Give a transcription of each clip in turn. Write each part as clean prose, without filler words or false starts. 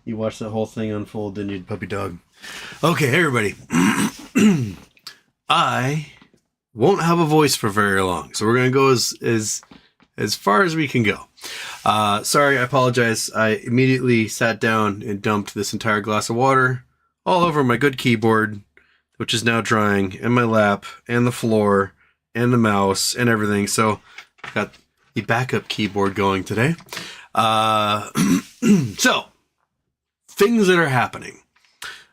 You watched that whole thing unfold, didn't you, puppy dog? Okay, hey everybody. I won't have a voice for very long, so we're gonna go as far as we can go. Sorry, I apologize. I immediately sat down and dumped this entire glass of water all over my good keyboard, which is now drying, and my lap, and the floor, and the mouse, and everything. So I've got the backup keyboard going today. So, things that are happening.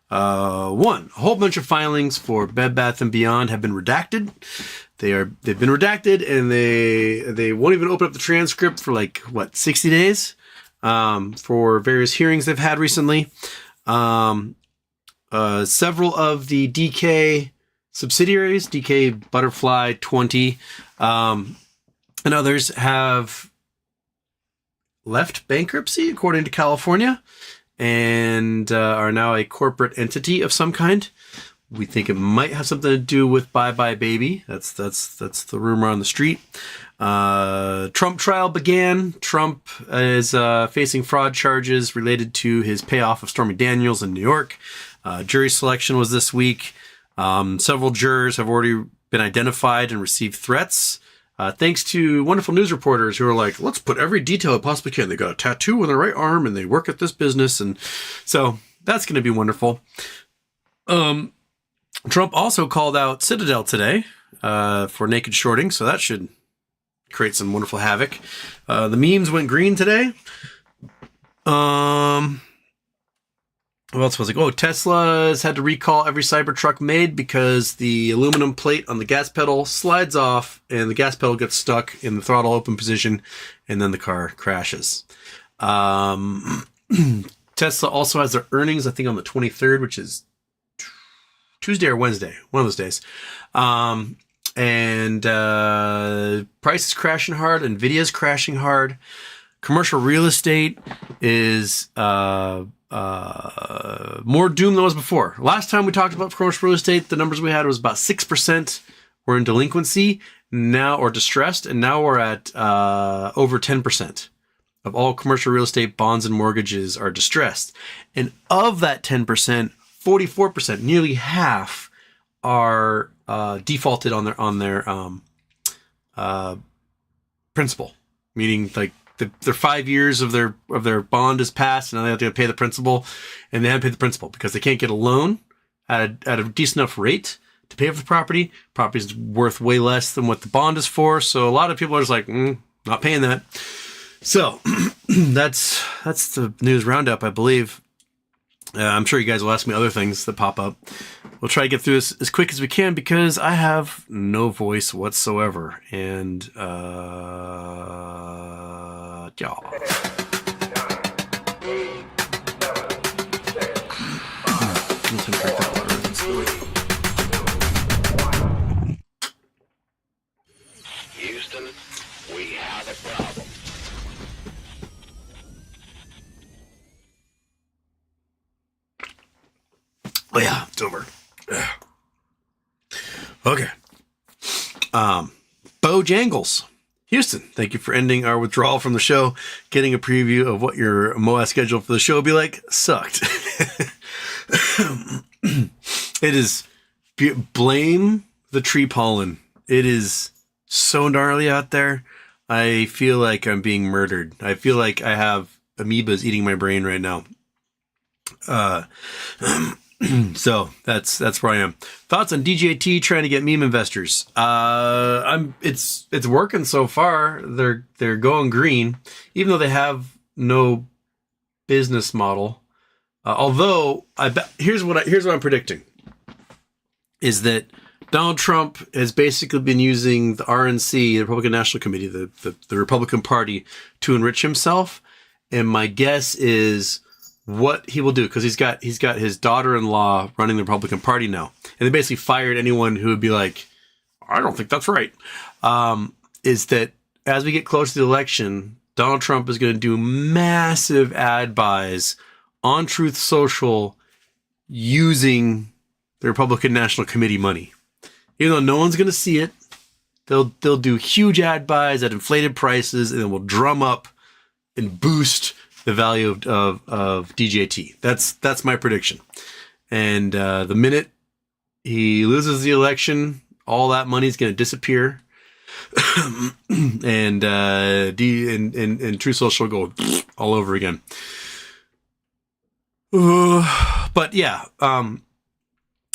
One, a whole bunch of filings for Bed Bath & Beyond have been redacted. They've been redacted, and they won't even open up the transcript for 60 days for various hearings they've had recently. Several of the DK subsidiaries, DK Butterfly 20, and others have left bankruptcy, according to California, and are now a corporate entity of some kind. We think it might have something to do with Bye Bye Baby. That's the rumor on the street. Trump trial began. Trump is facing fraud charges related to his payoff of Stormy Daniels in New York. Jury selection was this week. Several jurors have already been identified and received threats. Thanks to wonderful news reporters who are like, let's put every detail I possibly can. They got a tattoo on their right arm and they work at this business. And so that's going to be wonderful. Trump also called out Citadel today for naked shorting. So that should create some wonderful havoc. The memes went green today. What else was it? Oh, Tesla's had to recall every Cybertruck made because the aluminum plate on the gas pedal slides off and the gas pedal gets stuck in the throttle open position and then the car crashes. Tesla also has their earnings, I think, on the 23rd, which is Tuesday or Wednesday, one of those days. And price is crashing hard. Nvidia is crashing hard. Commercial real estate is more doom than was before. Last time we talked about commercial real estate, the numbers we had was about 6% were in delinquency now or distressed, and now we're at over 10% of all commercial real estate bonds and mortgages are distressed. And of that 10%, 44%, nearly half, are defaulted on their principal, meaning their 5 years of their bond has passed, and now they have to pay the principal, and they haven't paid the principal because they can't get a loan at a decent enough rate to pay for the property. Property is worth way less than what the bond is for, so a lot of people are just like, not paying that. So that's the news roundup, I believe. I'm sure you guys will ask me other things that pop up. We'll try to get through this as quick as we can because I have no voice whatsoever, and yeah. Houston, we have a problem. Oh yeah, it's over. Okay. Bojangles. Houston, thank you for ending our withdrawal from the show. Getting a preview of what your MOA schedule for the show will be like sucked. It is, blame the tree pollen. It is so gnarly out there. I feel like I'm being murdered. I feel like I have amoebas eating my brain right now. So that's where I am. Thoughts on DJT trying to get meme investors? It's working so far. They're going green, even though they have no business model. Although I bet here's what I'm predicting is that Donald Trump has basically been using the RNC, the Republican National Committee, the Republican Party, to enrich himself. And my guess is what he will do, because he's got his daughter-in-law running the Republican Party now, and they basically fired anyone who would be like, I don't think that's right. Is that as we get close to the election, Donald Trump is going to do massive ad buys on Truth Social using the Republican National Committee money. Even though no one's going to see it, they'll do huge ad buys at inflated prices, and then will drum up and boost the value of DJT. That's my prediction. And the minute he loses the election, all that money's going to disappear, and True Social will go all over again. But yeah, I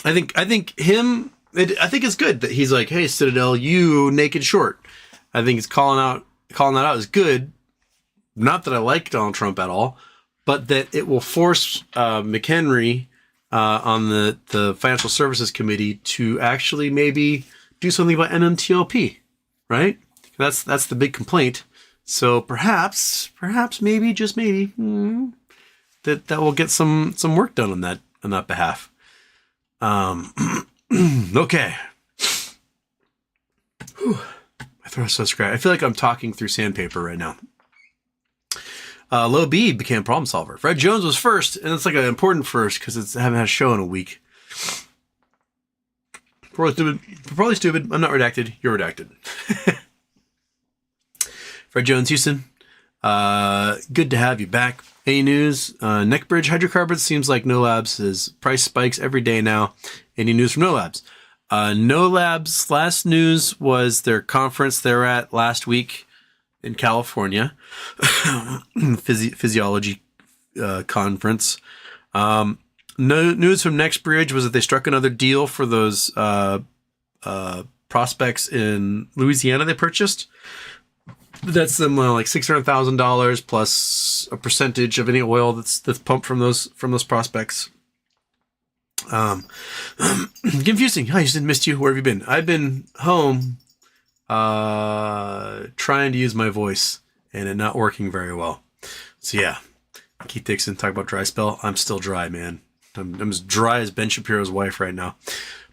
think it's good that he's like, hey, Citadel, you naked short. I think it's calling that out is good. Not that I like Donald Trump at all, but that it will force McHenry on the Financial Services Committee to actually maybe do something about NMTLP, right? That's the big complaint. So perhaps maybe, just maybe, that will get some work done on that behalf. Okay. Whew. My throat's so scratchy. I feel like I'm talking through sandpaper right now. Low B became problem solver. Fred Jones was first, and it's like an important first because I haven't had a show in a week. Probably stupid. I'm not redacted. You're redacted. Fred Jones, Houston. Good to have you back. Any news? Neckbridge Hydrocarbons seems like No Labs has price spikes every day now. Any news from No Labs? No Labs' last news was their conference they're at last week in California. Physiology conference. No news from Nextbridge was that they struck another deal for those prospects in Louisiana they purchased. That's them like $600,000 plus a percentage of any oil that's pumped from those prospects. Confusing. Hi, Houston, missed you. Where have you been? I've been home, trying to use my voice and it not working very well. So yeah, Keith Dixon talk about dry spell. I'm still dry, man. I'm as dry as Ben Shapiro's wife right now.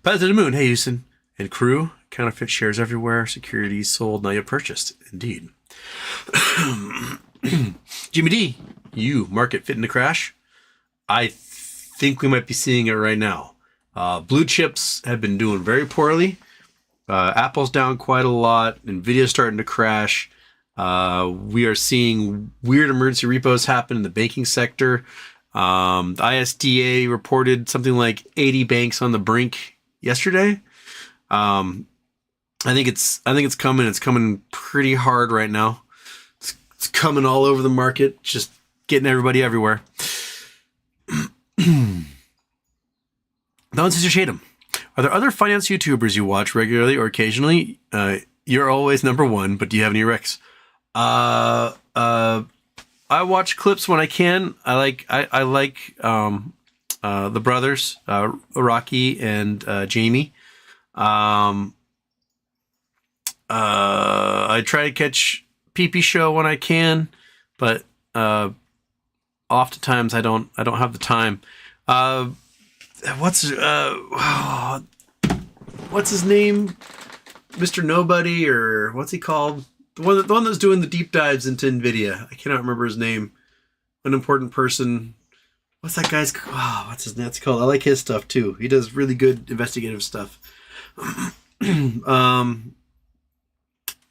Path to the Moon. Hey, Houston and crew. Counterfeit shares everywhere. Securities sold. Now you purchased. Indeed. Jimmy D. You market fit in the crash. I think we might be seeing it right now. Blue chips have been doing very poorly. Apple's down quite a lot. Nvidia's starting to crash. We are seeing weird emergency repos happen in the banking sector. The ISDA reported something like 80 banks on the brink yesterday. I think it's coming. It's coming pretty hard right now. It's coming all over the market, just getting everybody everywhere. Don Sister Shadem. Are there other finance YouTubers you watch regularly or occasionally? You're always number one, but do you have any recs? I watch clips when I can. I like the brothers, Rocky and Jamie. I try to catch PP Show when I can, but oftentimes I don't have the time. What's his name? Mr. Nobody, or what's he called? The one that's doing the deep dives into Nvidia. I cannot remember his name. An important person. What's that guy's? Oh, what's his name? It's called. I like his stuff too. He does really good investigative stuff.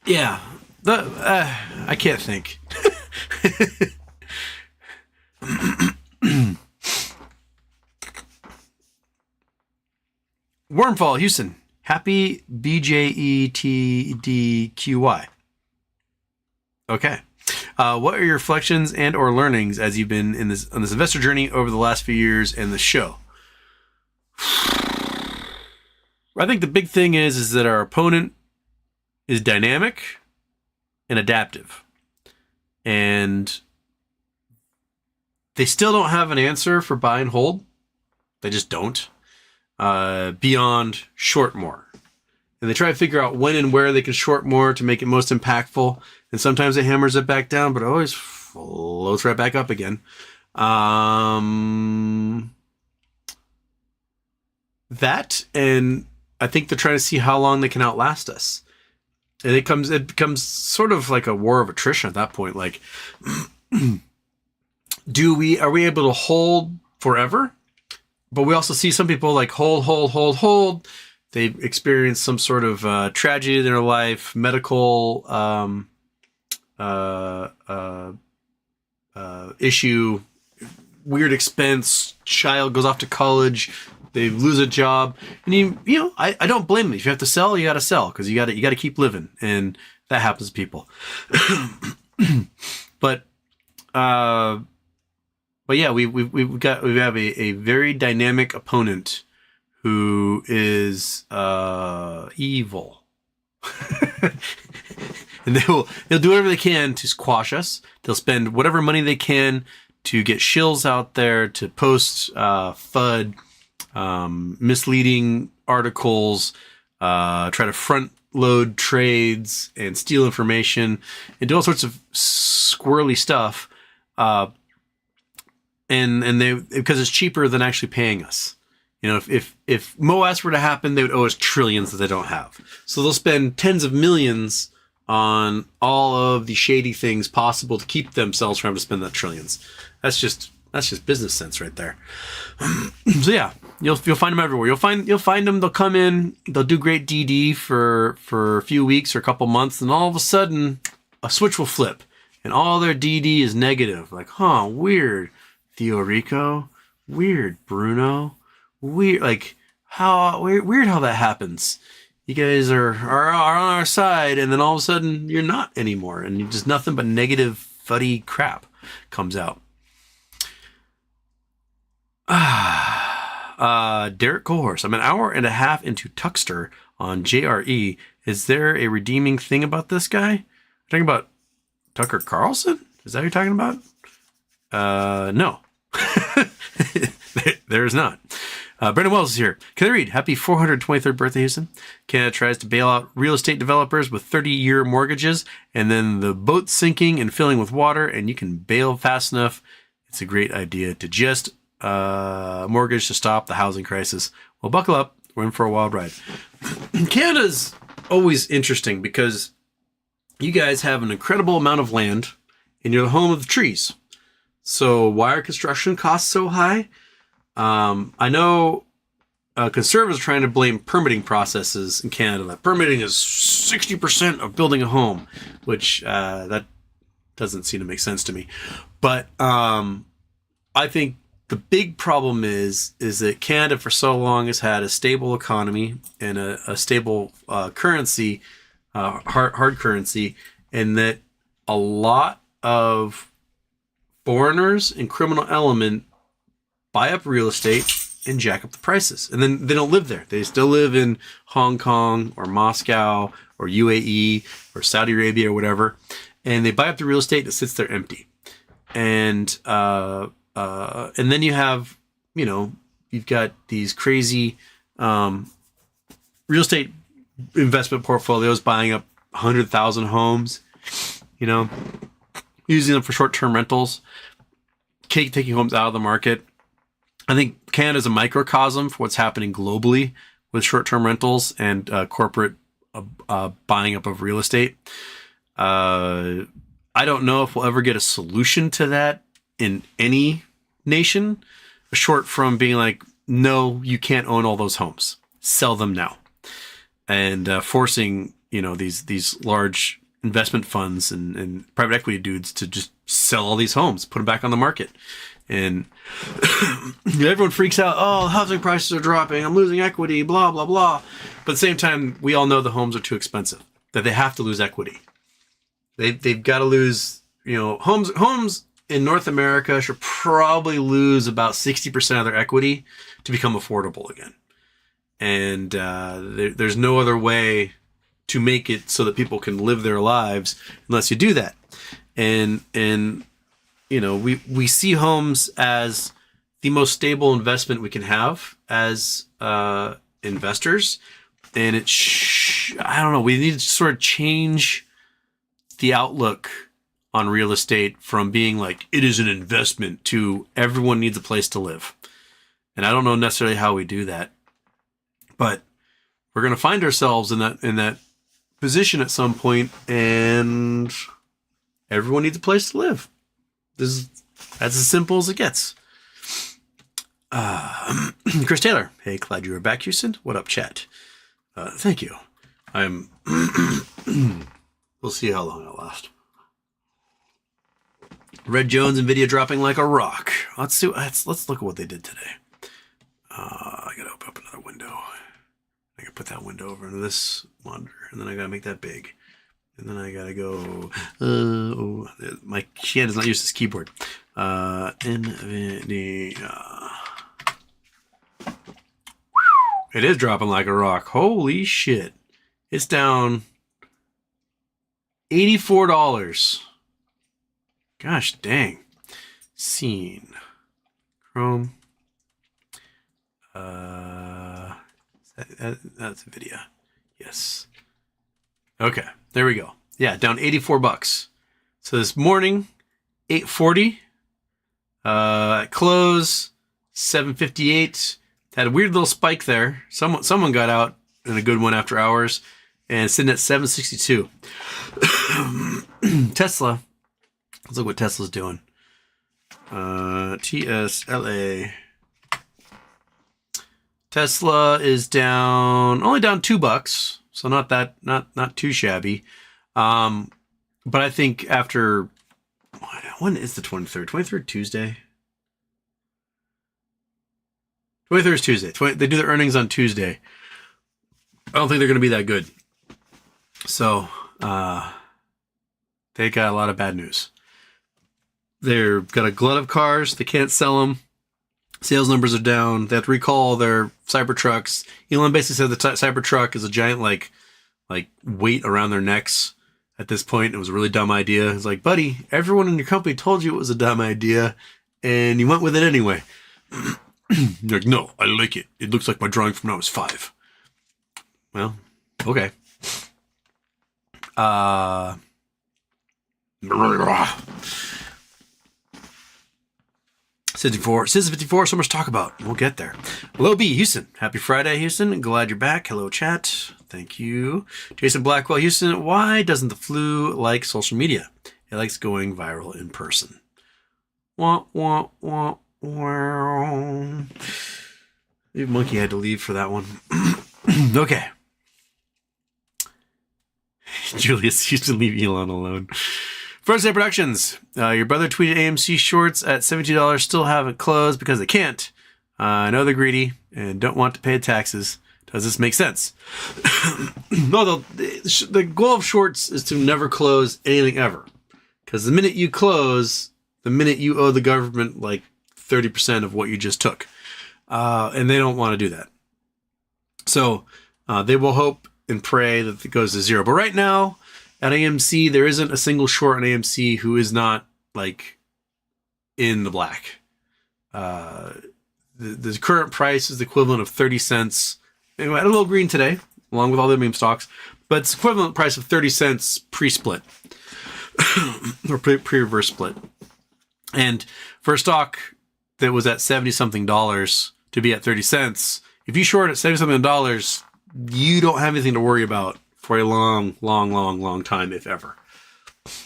Yeah. I can't think. Wormfall, Houston. Happy BJETDQY. Okay. What are your reflections and or learnings as you've been on this investor journey over the last few years and the show? I think the big thing is that our opponent is dynamic and adaptive. And they still don't have an answer for buy and hold. They just don't. Beyond short more. And they try to figure out when and where they can short more to make it most impactful. And sometimes it hammers it back down, but it always floats right back up again. That, and I think they're trying to see how long they can outlast us. And it becomes sort of like a war of attrition at that point. Like, are we able to hold forever? But we also see some people like hold. They've experienced some sort of tragedy in their life, medical issue, weird expense, child goes off to college, they lose a job, and I don't blame them. If you have to sell, you got to sell because you got to keep living, and that happens to people. But yeah, we have a very dynamic opponent who is evil. And they'll do whatever they can to squash us. They'll spend whatever money they can to get shills out there, to post FUD, misleading articles, try to front load trades and steal information and do all sorts of squirrely stuff. And they, because it's cheaper than actually paying us. If MOAS were to happen, they would owe us trillions that they don't have. So they'll spend tens of millions on all of the shady things possible to keep themselves from having to spend that trillions. That's just business sense right there. So yeah, you'll find them everywhere. You'll find them. They'll come in. They'll do great DD for a few weeks or a couple months, and all of a sudden, a switch will flip, and all their DD is negative. Like, weird, Theo Rico, weird, Bruno, weird. Like, weird how that happens. You guys are on our side, and then all of a sudden you're not anymore, and you just nothing but negative, fuddy crap comes out. Derek Colhorse. I'm an hour and a half into Tuxter on JRE. Is there a redeeming thing about this guy? You're talking about Tucker Carlson? Is that what you're talking about? No. There's not. Brendan Wells is here. Can I read? Happy 423rd birthday, Houston. Canada tries to bail out real estate developers with 30-year mortgages, and then the boat's sinking and filling with water, and you can bail fast enough. It's a great idea to just mortgage to stop the housing crisis. Well, buckle up. We're in for a wild ride. Canada's always interesting because you guys have an incredible amount of land, and you're the home of the trees. So why are construction costs so high? I know conservatives are trying to blame permitting processes in Canada. That permitting is 60% of building a home, which that doesn't seem to make sense to me. But I think the big problem is that Canada for so long has had a stable economy and a stable currency, hard currency, and that a lot of foreigners and criminal element buy up real estate and jack up the prices. And then they don't live there. They still live in Hong Kong or Moscow or UAE or Saudi Arabia or whatever. And they buy up the real estate and it sits there empty. And then you have, you've got these crazy real estate investment portfolios buying up 100,000 homes, using them for short-term rentals, taking homes out of the market. I think Canada's a microcosm for what's happening globally with short-term rentals and corporate buying up of real estate. I don't know if we'll ever get a solution to that in any nation, short from being like, no, you can't own all those homes. Sell them now. And forcing, these large investment funds and private equity dudes to just sell all these homes, put them back on the market. And everyone freaks out. Oh, housing prices are dropping. I'm losing equity, blah, blah, blah. But at the same time, we all know the homes are too expensive, that they have to lose equity. They've got to lose, homes in North America should probably lose about 60% of their equity to become affordable again. And there's no other way to make it so that people can live their lives unless you do that. And we see homes as the most stable investment we can have as investors. And I don't know, we need to sort of change the outlook on real estate from being like, it is an investment, to everyone needs a place to live. And I don't know necessarily how we do that, but we're going to find ourselves in that position at some point, and everyone needs a place to live. That's as simple as it gets. Chris Taylor. Hey, glad you were back, Houston. What up, chat? Thank you. We'll see how long it'll last. Red Jones, Nvidia dropping like a rock. Let's look at what they did today. I gotta open up another window. I gotta put that window over into this monitor, and then I gotta make that big. And then I gotta go. My hand does not use this keyboard. Nvidia. It is dropping like a rock. Holy shit! It's down $84. Gosh dang. Scene. Chrome. That's Nvidia. Yes. Okay. There we go. Yeah, down $84. So this morning, 840. At close, 758. Had a weird little spike there. Someone got out in a good one after hours, and sitting at 762. Tesla. Let's look what Tesla's doing. TSLA. Tesla is only down $2, so not too shabby. But I think after, when is the 23rd? 23rd Tuesday? 23rd is Tuesday. They do their earnings on Tuesday. I don't think they're going to be that good. So, they got a lot of bad news. They've got a glut of cars. They can't sell them. Sales numbers are down. They have to recall their Cybertrucks. Elon basically said the Cybertruck is a giant like weight around their necks. At this point, it was a really dumb idea. It's like, buddy, everyone in your company told you it was a dumb idea, and you went with it anyway. You're like, no, I like it. It looks like my drawing from when I was 5. Well, okay. Citizen 54, so much to talk about. We'll get there. Hello, B. Houston. Happy Friday, Houston. Glad you're back. Hello, chat. Thank you. Jason Blackwell, Houston. Why doesn't the flu like social media? It likes going viral in person. Wah, wah, wah, wah. The monkey had to leave for that one. Okay. Julius Houston, leave Elon alone. First Day Productions. Your brother tweeted AMC shorts at $72 still haven't closed because they can't. I know they're greedy and don't want to pay taxes. Does this make sense? No, the goal of shorts is to never close anything ever. Because the minute you close, the minute you owe the government like 30% of what you just took. And they don't want to do that. So they will hope and pray that it goes to zero. But right now, at AMC, there isn't a single short on AMC who is not like in the black. The current price is the equivalent of 30 cents. Anyway, I had a little green today, along with all the meme stocks, but it's equivalent price of 30 cents pre-split or pre-reverse split. And for a stock that was at 70 something dollars to be at 30 cents, if you short at 70 something dollars, you don't have anything to worry about for a long, long, long, long time, if ever.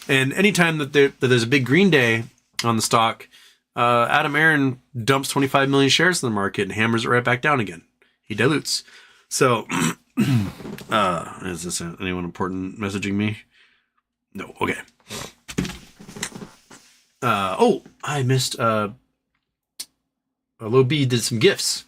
And anytime that there's a big green day on the stock, Adam Aaron dumps 25 million shares in the market and hammers it right back down again. He dilutes. So, is this anyone important messaging me? No. Okay. I missed. Low B did some gifts.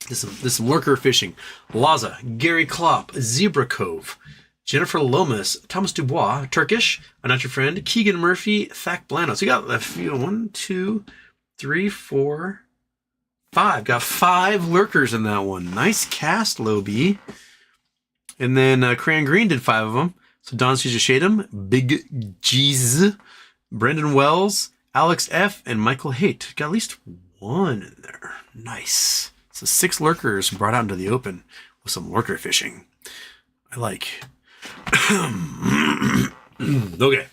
There's some lurker fishing. Laza, Gary Klopp, Zebra Cove, Jennifer Lomas, Thomas Dubois, Turkish, Not Your Friend, Keegan Murphy, Thak Blano. So you got a few, 1, 2, 3, 4, 5. Got 5 lurkers in that one. Nice cast, Low B. And then Crayon Green did 5 of them. So Don Caesar Shadem, Big G's, Brendan Wells, Alex F, and Michael Haight. Got at least 1 in there. Nice. So 6 lurkers brought out into the open with some lurker fishing. I like. Okay.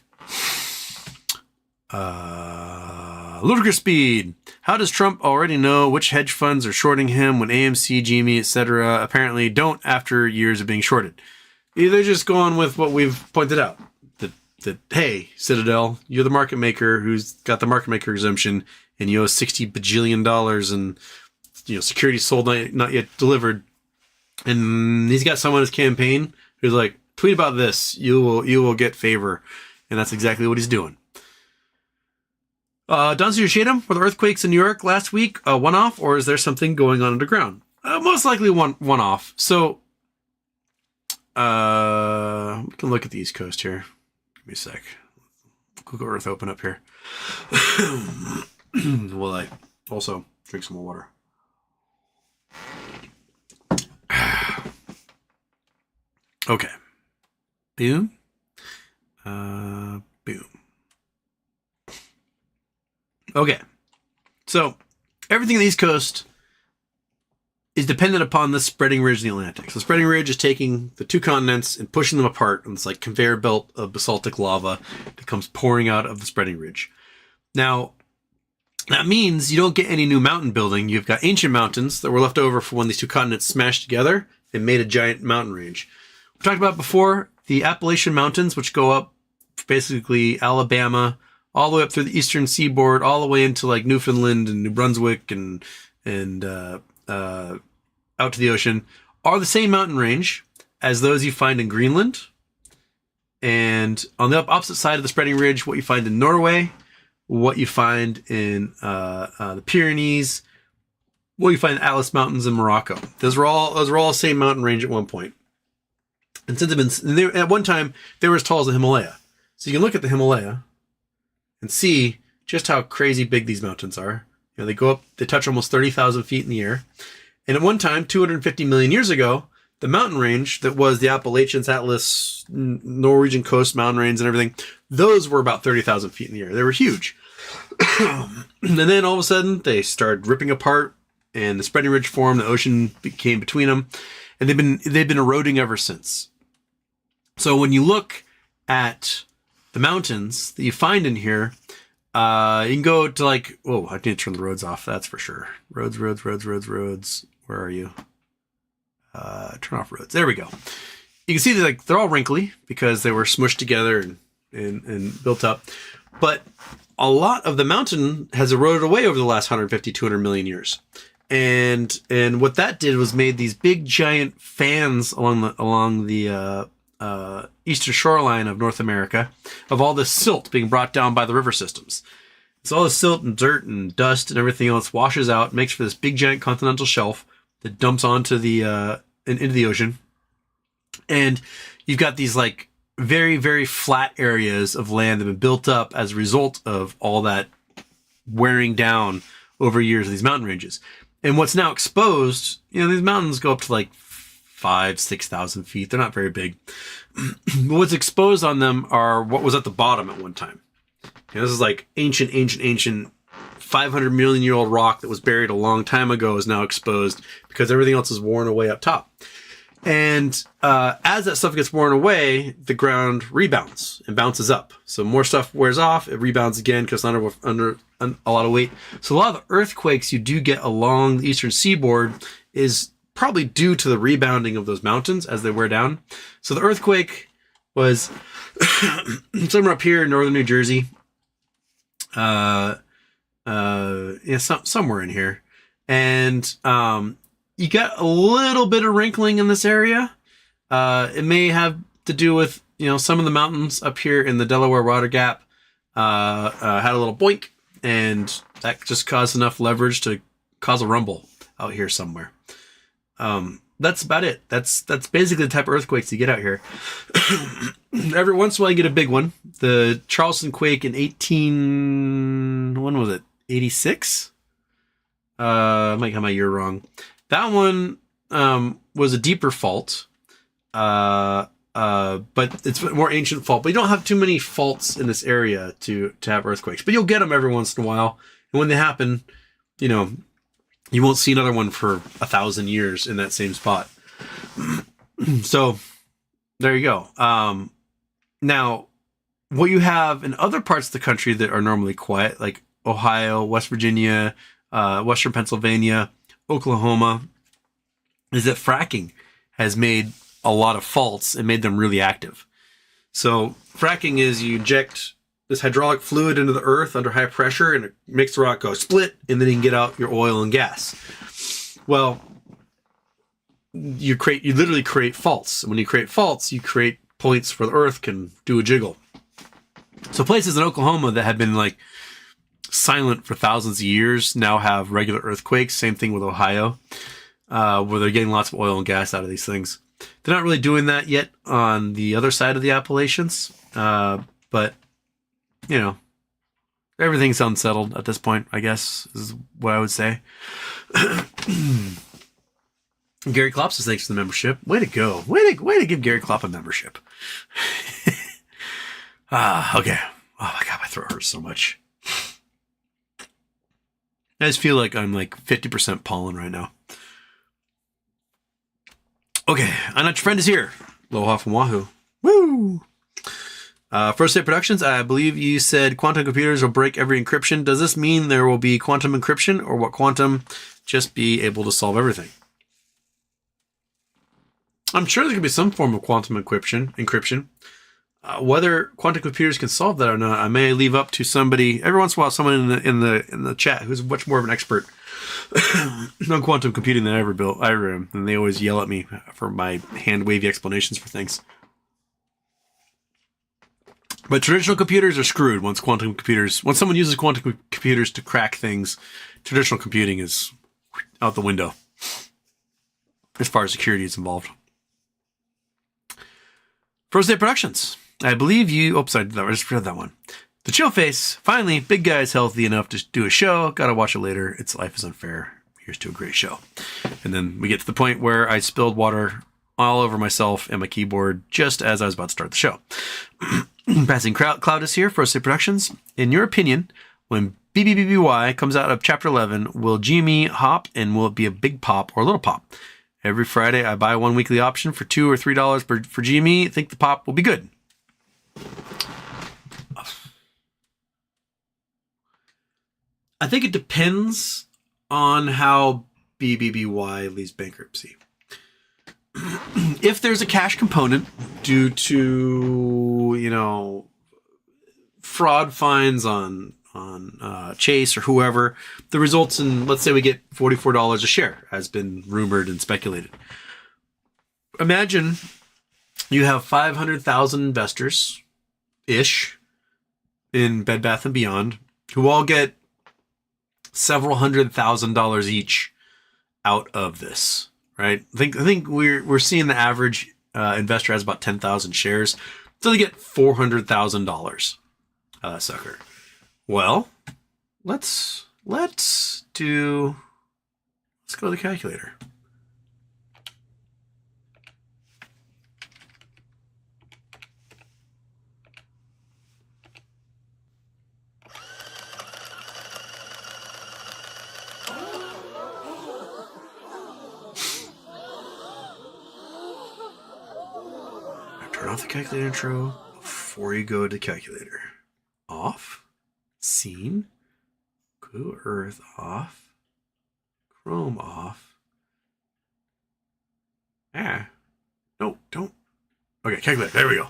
Ludicrous Speed. How does Trump already know which hedge funds are shorting him when AMC, GME, etc. apparently don't after years of being shorted? They're just going with what we've pointed out. That hey, Citadel, you're the market maker who's got the market maker exemption and you owe $60 bajillion and security sold, not yet delivered. And he's got someone in his campaign who's like, tweet about this, you will get favor. And that's exactly what he's doing. Don Shatum, were the earthquakes in New York last week one-off, or is there something going on underground? Most likely one-off. So, we can look at the East Coast here. Give me a sec. Google Earth open up here. Will I also drink some more water? Okay. Boom. Boom. Okay. So, everything on the East Coast is dependent upon the spreading ridge in the Atlantic. So the spreading ridge is taking the two continents and pushing them apart, and it's like conveyor belt of basaltic lava that comes pouring out of the spreading ridge. Now, that means you don't get any new mountain building. You've got ancient mountains that were left over for when these two continents smashed together and made a giant mountain range. We talked about before the Appalachian Mountains, which go up basically Alabama, all the way up through the eastern seaboard, all the way into like Newfoundland and New Brunswick and out to the ocean, are the same mountain range as those you find in Greenland. And on the opposite side of the spreading ridge, what you find in Norway, what you find in the Pyrenees, what you find in Atlas Mountains in Morocco. Those were all the same mountain range at one point. And since at one time, they were as tall as the Himalaya. So you can look at the Himalaya and see just how crazy big these mountains are. You know, they go up, they touch almost 30,000 feet in the air. And at one time, 250 million years ago, the mountain range that was the Appalachians, Atlas, Norwegian coast mountain range and everything, those were about 30,000 feet in the air. They were huge. And then all of a sudden, they started ripping apart and the spreading ridge formed, the ocean came between them, and they've been eroding ever since. So when you look at the mountains that you find in here, you can go to like, whoa, I need to turn the roads off. That's for sure. Roads. Where are you? Turn off roads. There we go. You can see that they're all wrinkly because they were smushed together and built up. But a lot of the mountain has eroded away over the last 150, 200 million years. And what that did was made these big giant fans along the eastern shoreline of North America of all this silt being brought down by the river systems. So all the silt and dirt and dust and everything else washes out, makes for this big giant continental shelf that dumps onto the into the ocean. And you've got these like very, very flat areas of land that have been built up as a result of all that wearing down over years of these mountain ranges. And what's now exposed, these mountains go up to like 5,000-6,000 feet. They're not very big. But what's exposed on them are what was at the bottom at one time. This is like ancient 500 million year old rock that was buried a long time ago is now exposed because everything else is worn away up top. And as that stuff gets worn away, the ground rebounds and bounces up. So more stuff wears off, it rebounds again because it's under a lot of weight. So a lot of the earthquakes you do get along the eastern seaboard is probably due to the rebounding of those mountains as they wear down. So the earthquake was somewhere up here in northern New Jersey. Somewhere in here. And you got a little bit of wrinkling in this area. It may have to do with, some of the mountains up here in the Delaware Water Gap had a little boink, and that just caused enough leverage to cause a rumble out here somewhere. That's about it. That's basically the type of earthquakes you get out here. Every once in a while you get a big one. The Charleston quake in 86? I might have my year wrong. That one was a deeper fault. But it's a more ancient fault. But you don't have too many faults in this area to have earthquakes. But you'll get them every once in a while. And when they happen, you won't see another one for 1,000 years in that same spot. So there you go. Now, what you have in other parts of the country that are normally quiet, like Ohio, West Virginia, Western Pennsylvania, Oklahoma, is that fracking has made a lot of faults and made them really active. So fracking is you inject this hydraulic fluid into the earth under high pressure and it makes the rock go split, and then you can get out your oil and gas. Well, you literally create faults. And when you create faults, you create points where the earth can do a jiggle. So places in Oklahoma that had been like silent for thousands of years now have regular earthquakes. Same thing with Ohio, where they're getting lots of oil and gas out of these things. They're not really doing that yet on the other side of the Appalachians, but, you know, everything's unsettled at this point, I guess, is what I would say. Gary Klopp says thanks for the membership. Way to go. Way to give Gary Klopp a membership. Okay. Oh my God, my throat hurts so much. I just feel like I'm like 50% pollen right now. Okay, I know your friend is here. Aloha from Wahoo. Woo! First Day Productions, I believe you said quantum computers will break every encryption. Does this mean there will be quantum encryption, or will quantum just be able to solve everything? I'm sure there could be some form of quantum encryption. Whether quantum computers can solve that or not, I may leave up to somebody. Every once in a while, someone in the chat who's much more of an expert on quantum computing than I ever am, and they always yell at me for my hand wavy explanations for things. But traditional computers are screwed once someone uses quantum computers to crack things. Traditional computing is out the window as far as security is involved. First Day Productions. I believe you... Oops, I just read that one. The Chill Face. Finally, big guy is healthy enough to do a show. Gotta watch it later. It's Life is Unfair. Here's to a great show. And then we get to the point where I spilled water all over myself and my keyboard just as I was about to start the show. Passing Cloud is here. First Day Productions. In your opinion, when BBBBY comes out of Chapter 11, will GME hop, and will it be a big pop or a little pop? Every Friday, I buy one weekly option for $2 or $3 for GME. I think the pop will be good. I think it depends on how BBBY leaves bankruptcy. If there's a cash component due to, you know, fraud fines on Chase or whoever, that results in, let's say we get $44 a share, has been rumored and speculated. Imagine you have 500,000 investors-ish in Bed Bath & Beyond who all get several $100,000 each out of this, right? I think we're seeing the average investor has about 10,000 shares, so they get $400,000 sucker. Well, let's go to the calculator. Turn off the calculator intro before you go to calculator. Off. Scene, Google Earth off, Chrome off. No, don't. Okay, calculator. There we go.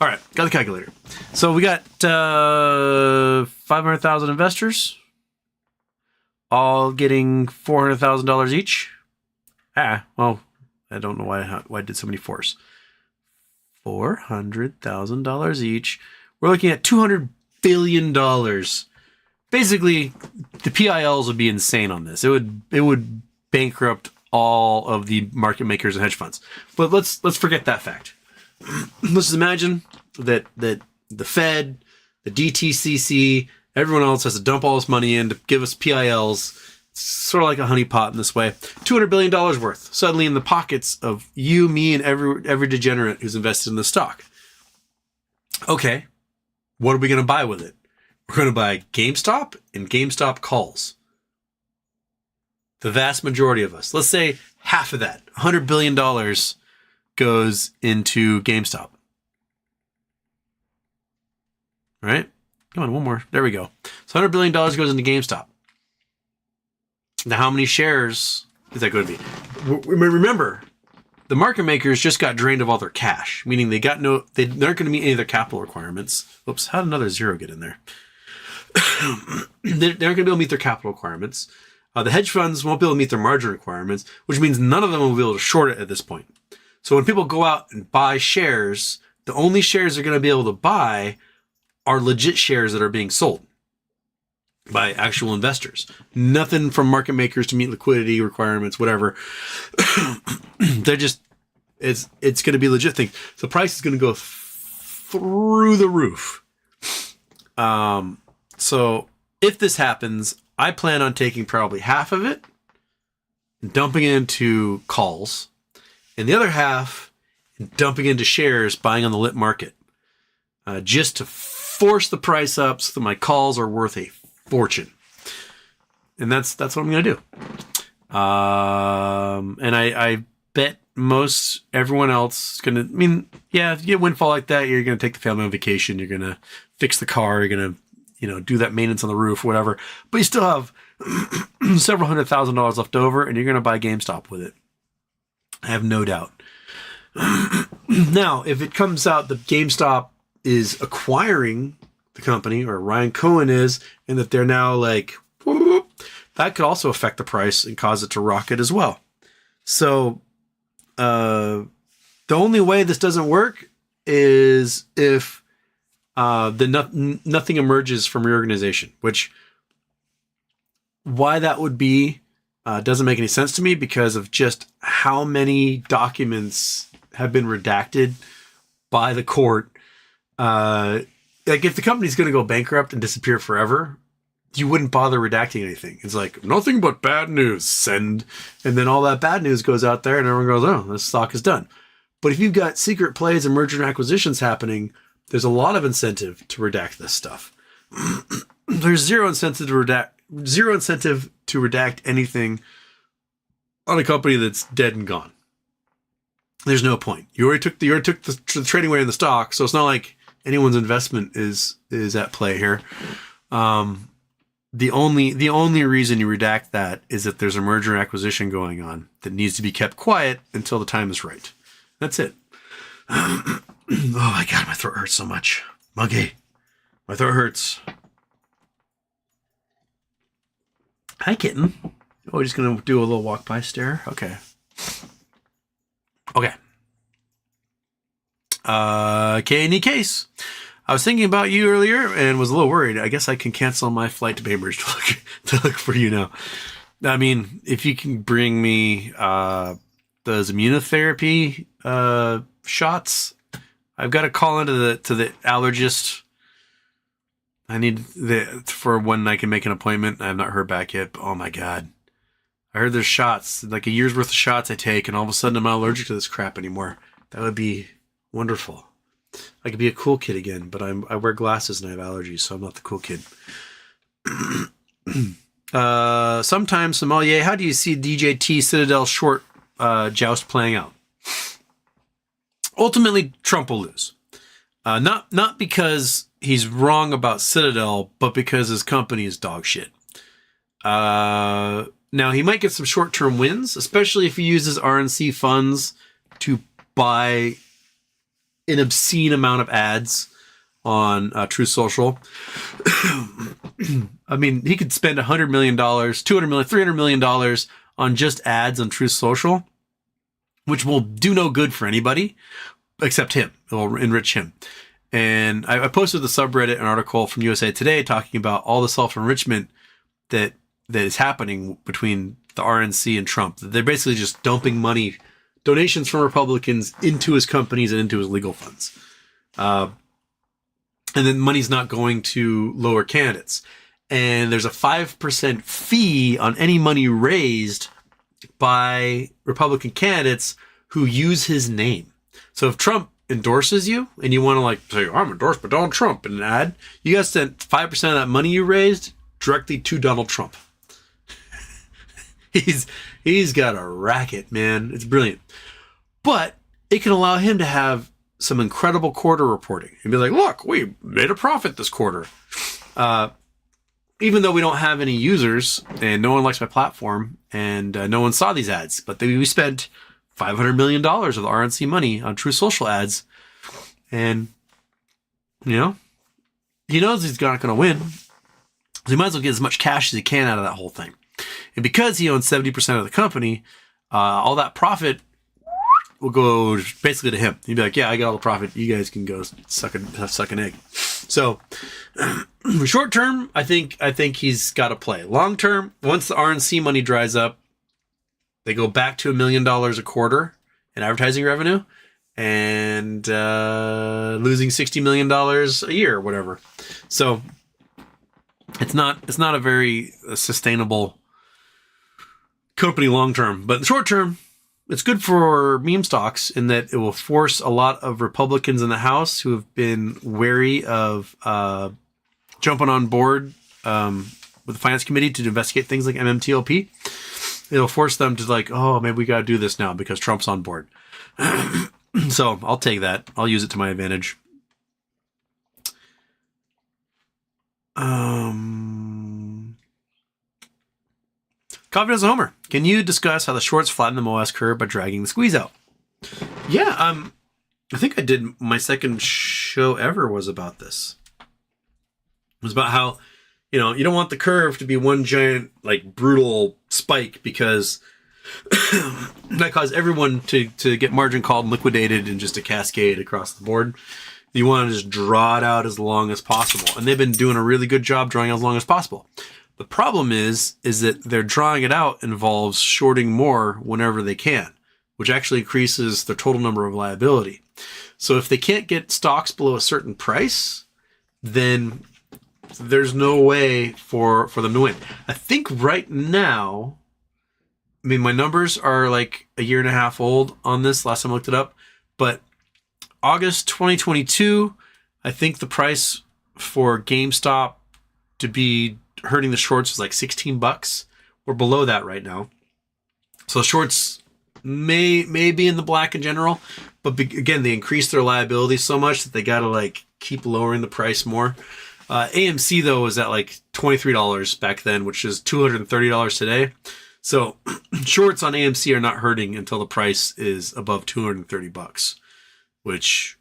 All right, got the calculator. So we got 500,000 investors, all getting $400,000 each. Well, I don't know why I did so many fours. $400,000 each. We're looking at $200 billion. Basically, the PILs would be insane on this. It would bankrupt all of the market makers and hedge funds. But let's forget that fact. Let's just imagine that the Fed, the DTCC, everyone else has to dump all this money in to give us PILs. It's sort of like a honeypot in this way. $200 billion worth suddenly in the pockets of you, me, and every degenerate who's invested in the stock. Okay. What are we going to buy with it? We're going to buy GameStop and GameStop calls. The vast majority of us. Let's say half of that, $100 billion, goes into GameStop. All right? Come on, one more. There we go. So $100 billion goes into GameStop. Now, how many shares is that going to be? Remember, the market makers just got drained of all their cash, meaning they aren't going to meet any of their capital requirements. Oops, how did another zero get in there? They aren't going to be able to meet their capital requirements. The hedge funds won't be able to meet their margin requirements, which means none of them will be able to short it at this point. So when people go out and buy shares, the only shares they're going to be able to buy are legit shares that are being sold. by actual investors. Nothing from market makers to meet liquidity requirements, whatever. They're just, it's going to be a legit thing. So the price is going to go through the roof. So if this happens, I plan on taking probably half of it, dumping it into calls, and the other half dumping into shares, buying on the lit market, just to force the price up so that my calls are worth a fortune. And that's what I'm going to do. And I bet most everyone else is going to, I mean, yeah, if you get a windfall like that, you're going to take the family on vacation. You're going to fix the car. You're going to, do that maintenance on the roof, whatever. But you still have several $100,000 left over, and you're going to buy GameStop with it. I have no doubt. Now, if it comes out that GameStop is acquiring the company, or Ryan Cohen is, and that they're now like, whoop, that could also affect the price and cause it to rocket as well. So, the only way this doesn't work is if nothing emerges from reorganization, which why that would be doesn't make any sense to me because of just how many documents have been redacted by the court. Like if the company's going to go bankrupt and disappear forever, you wouldn't bother redacting anything. It's like nothing but bad news, send. And then all that bad news goes out there and everyone goes, oh, this stock is done. But if you've got secret plays and merger and acquisitions happening, there's a lot of incentive to redact this stuff. There's zero incentive to redact anything on a company that's dead and gone. There's no point. You already took the trading weight in the stock, so it's not like anyone's investment is at play here. The only reason you redact that is that there's a merger and acquisition going on that needs to be kept quiet until the time is right. That's it. Oh my God, my throat hurts so much. Monkey, my throat hurts. Hi, kitten. Oh, we're just going to do a little walk by stare. Okay. Any case. I was thinking about you earlier and was a little worried. I guess I can cancel my flight to Bainbridge to look for you now. I mean, if you can bring me those immunotherapy shots, I've got to call into the allergist. I need for when I can make an appointment. I have not heard back yet. But oh my God. I heard there's shots, like a year's worth of shots I take, and all of a sudden I'm not allergic to this crap anymore. That would be wonderful. I could be a cool kid again, but I wear glasses and I have allergies, so I'm not the cool kid. Sometimes, Sommelier, how do you see DJT Citadel short joust playing out? Ultimately, Trump will lose. Not because he's wrong about Citadel, but because his company is dog shit. Now, he might get some short-term wins, especially if he uses RNC funds to buy an obscene amount of ads on Truth Social. I mean, he could spend $100 million, $200 million, $300 million on just ads on Truth Social, which will do no good for anybody except him. It will enrich him. And I posted the subreddit an article from USA Today talking about all the self-enrichment that is happening between the RNC and Trump. They're basically just dumping money, donations from Republicans into his companies and into his legal funds. And then money's not going to lower candidates. And there's a 5% fee on any money raised by Republican candidates who use his name. So if Trump endorses you and you want to like say, I'm endorsed by Donald Trump in an ad, you guys sent 5% of that money you raised directly to Donald Trump. He's got a racket, man. It's brilliant. But it can allow him to have some incredible quarter reporting and be like, look, we made a profit this quarter. Even though we don't have any users and no one likes my platform and no one saw these ads, but we spent $500 million of the RNC money on True Social ads. And, he knows he's not going to win. So he might as well get as much cash as he can out of that whole thing. And because he owns 70% of the company, all that profit will go basically to him. He'd be like, yeah, I got all the profit. You guys can go suck an egg. So short term, I think he's got to play. Long term, once the RNC money dries up, they go back to $1 million a quarter in advertising revenue and losing $60 million a year or whatever. So it's not a very sustainable company long term, but short term, it's good for meme stocks in that it will force a lot of Republicans in the House who have been wary of jumping on board with the Finance Committee to investigate things like MMTLP. It'll force them to like, oh, maybe we got to do this now because Trump's on board. So I'll take that. I'll use it to my advantage. Coffee as a homer. Can you discuss how the shorts flatten the MOS curve by dragging the squeeze out? Yeah, I think I did. My second show ever was about this. It was about how, you don't want the curve to be one giant, like, brutal spike because that caused everyone to get margin called and liquidated and just a cascade across the board. You want to just draw it out as long as possible. And they've been doing a really good job drawing out as long as possible. The problem is that they're drawing it out involves shorting more whenever they can, which actually increases the total number of liability. So if they can't get stocks below a certain price, then there's no way for them to win. I think right now, I mean, my numbers are like a year and a half old on this last time I looked it up, but August 2022, I think the price for GameStop to be hurting the shorts was like $16. We're below that right now. So shorts may be in the black in general, but again, they increased their liability so much that they got to like keep lowering the price more. AMC though was at like $23 back then, which is $230 today. So shorts on AMC are not hurting until the price is above $230, which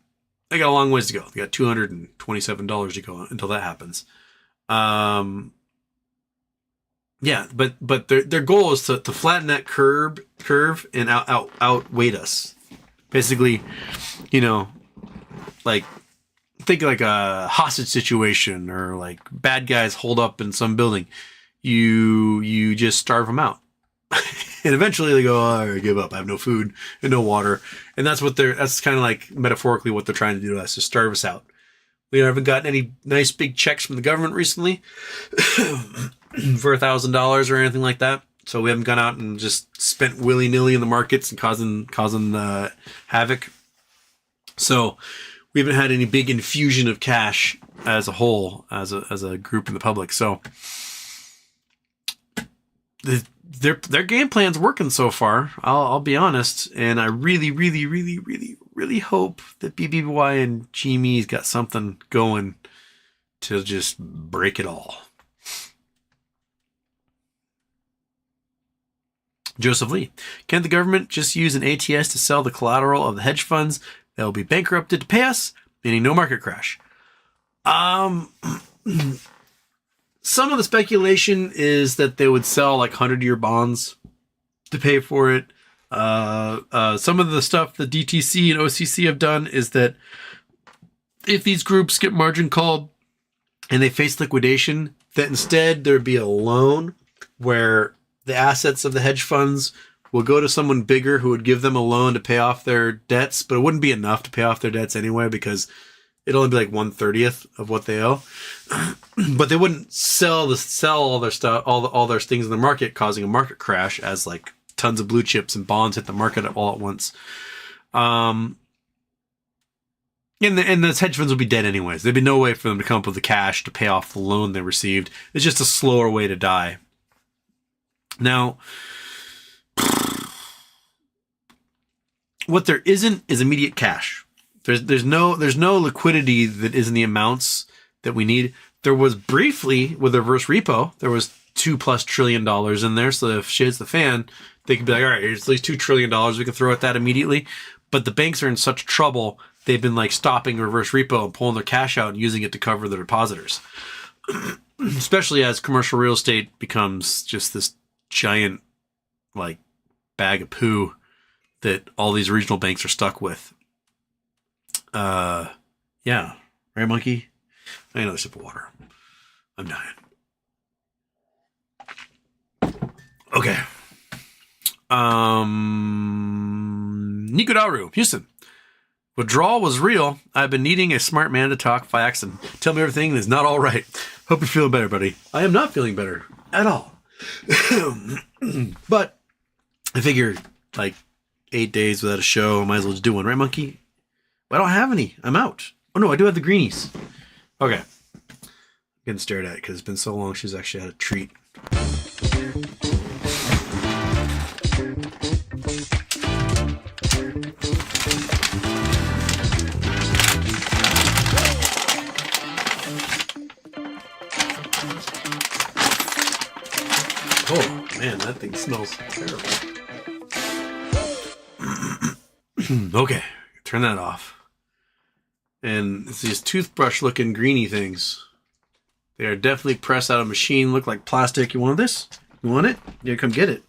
they got a long ways to go. They got $227 to go until that happens. Yeah, but their goal is to flatten that curve and outweight us. Basically, like think like a hostage situation or like bad guys hold up in some building. You just starve them out. And eventually they go, oh, I give up. I have no food and no water. And that's kind of like metaphorically what they're trying to do to us, to starve us out. We haven't gotten any nice big checks from the government recently for $1,000 or anything like that. So we haven't gone out and just spent willy-nilly in the markets and causing havoc. So we haven't had any big infusion of cash as a whole, as a group in the public. So their game plan's working so far. I'll be honest, and I really, really, really, really, really hope that BBBY and GME's got something going to just break it all. Joseph Lee, can't the government just use an ATS to sell the collateral of the hedge funds that will be bankrupted to pay us, meaning no market crash? Some of the speculation is that they would sell like 100-year bonds to pay for it. Some of the stuff the DTC and OCC have done is that if these groups get margin called and they face liquidation, that instead there'd be a loan where the assets of the hedge funds will go to someone bigger who would give them a loan to pay off their debts, but it wouldn't be enough to pay off their debts anyway because it'd only be like 1/30 of what they owe. But they wouldn't sell all their stuff, all their things in the market, causing a market crash as like tons of blue chips and bonds hit the market all at once. And those hedge funds would be dead anyways. There'd be no way for them to come up with the cash to pay off the loan they received. It's just a slower way to die. Now, what there isn't is immediate cash. There's no liquidity that is in the amounts that we need. There was briefly with the reverse repo, there was $2+ trillion in there. So if shit hits the fan, they could be like, all right, here's at least $2 trillion. We can throw at that immediately. But the banks are in such trouble. They've been like stopping reverse repo and pulling their cash out and using it to cover the depositors. Especially as commercial real estate becomes just this giant like bag of poo that all these regional banks are stuck with. Yeah. Right, monkey? I need another sip of water. I'm dying. Okay. Nico Daru, Houston. Withdrawal was real. I've been needing a smart man to talk facts and tell me everything is not all right. Hope you're feeling better, buddy. I am not feeling better at all. But I figure like 8 days without a show, I might as well just do one, right, monkey? I don't have any. I'm out. Oh no, I do have the greenies. Okay. I'm getting stared at because it's been so long she's actually had a treat. Oh man, that thing smells terrible. Okay, turn that off. And it's these toothbrush looking greeny things. They are definitely pressed out of a machine, look like plastic. You want this? You want it? Yeah, come get it.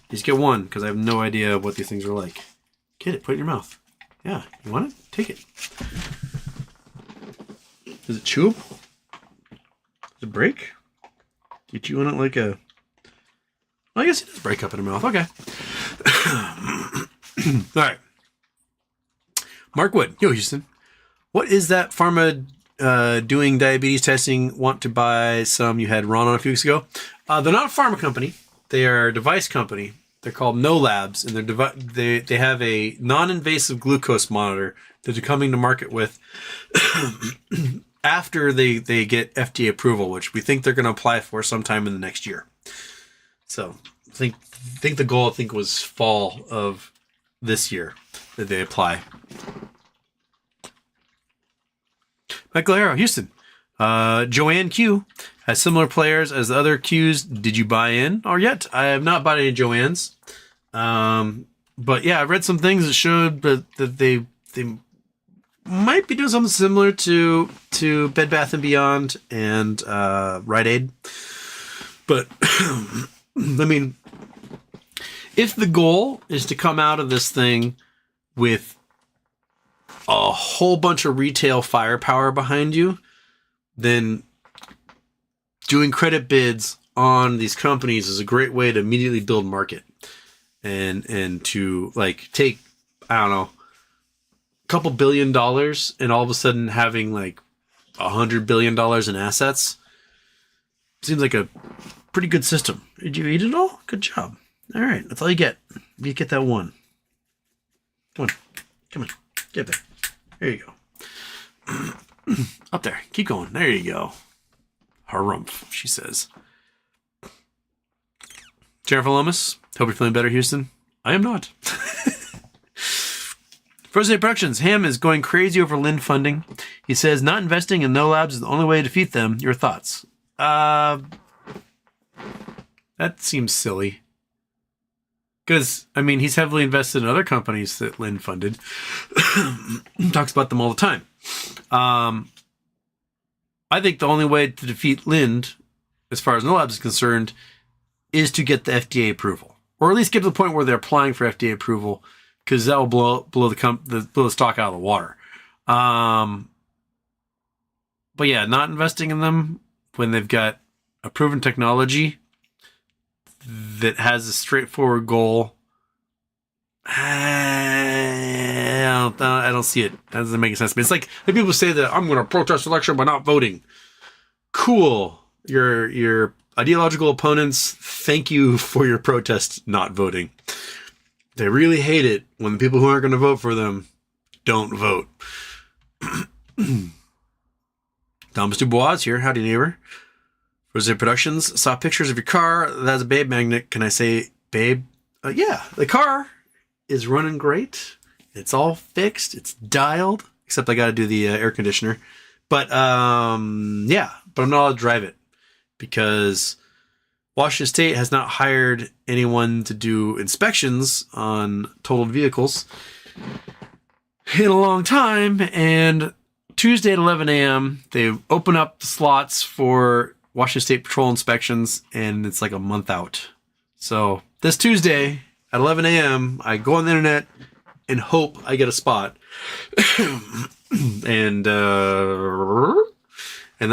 Just get one, because I have no idea what these things are like. Get it, put it in your mouth. Yeah, you want it? Take it. Is it chewable? Does it break? Do you chew on it like a... Well, I guess it does break up in your mouth. Okay. All right. Mark Wood. Yo, Houston. What is that pharma doing diabetes testing? Want to buy some? You had Ron on a few weeks ago. They're not a pharma company. They are a device company. They're called No Labs, and they have a non-invasive glucose monitor that they're coming to market with after they get FDA approval, which we think they're going to apply for sometime in the next year. So I think the goal was fall of this year that they apply. Michael Arrow, Houston. Joanne Q has similar players as the other Qs. Did you buy in or yet? I have not bought any Joanne's. But yeah, I read some things that showed that they might be doing something similar to Bed Bath & Beyond and Rite Aid. But I mean, if the goal is to come out of this thing with a whole bunch of retail firepower behind you, then doing credit bids on these companies is a great way to immediately build market and to like take, I don't know, a couple $1 billion and all of a sudden having like $100 billion in assets. Seems like a pretty good system. Did you eat it all? Good job. All right, that's all you get. You get that one. Come on, get there. There you go. Up there. Keep going. There you go. Harumph, she says. Jennifer Lomas. Hope you're feeling better, Houston. I am not. Frozen Productions. Ham is going crazy over Lind funding. He says not investing in No Labs is the only way to defeat them. Your thoughts? That seems silly. Because, I mean, he's heavily invested in other companies that Lind funded. Talks about them all the time. I think the only way to defeat Lind, as far as No Labs is concerned, is to get the FDA approval. Or at least get to the point where they're applying for FDA approval, because that will blow the stock out of the water. But yeah, not investing in them when they've got a proven technology that has a straightforward goal. I don't see it. That doesn't make sense to me. It's like people say that I'm going to protest election by not voting. Cool. Your ideological opponents, thank you for your protest not voting. They really hate it when the people who aren't going to vote for them don't vote. Thomas Dubois here. Howdy, neighbor. Rose Productions. Saw pictures of your car. That's a babe magnet. Can I say babe? Yeah, the car is running great. It's all fixed. It's dialed. Except I got to do the air conditioner. But yeah, but I'm not allowed to drive it because Washington State has not hired anyone to do inspections on totaled vehicles in a long time. And Tuesday at 11 a.m., they open up the slots for Washington State Patrol inspections, and it's like a month out. So this Tuesday, at 11 a.m. I go on the internet and hope I get a spot. and then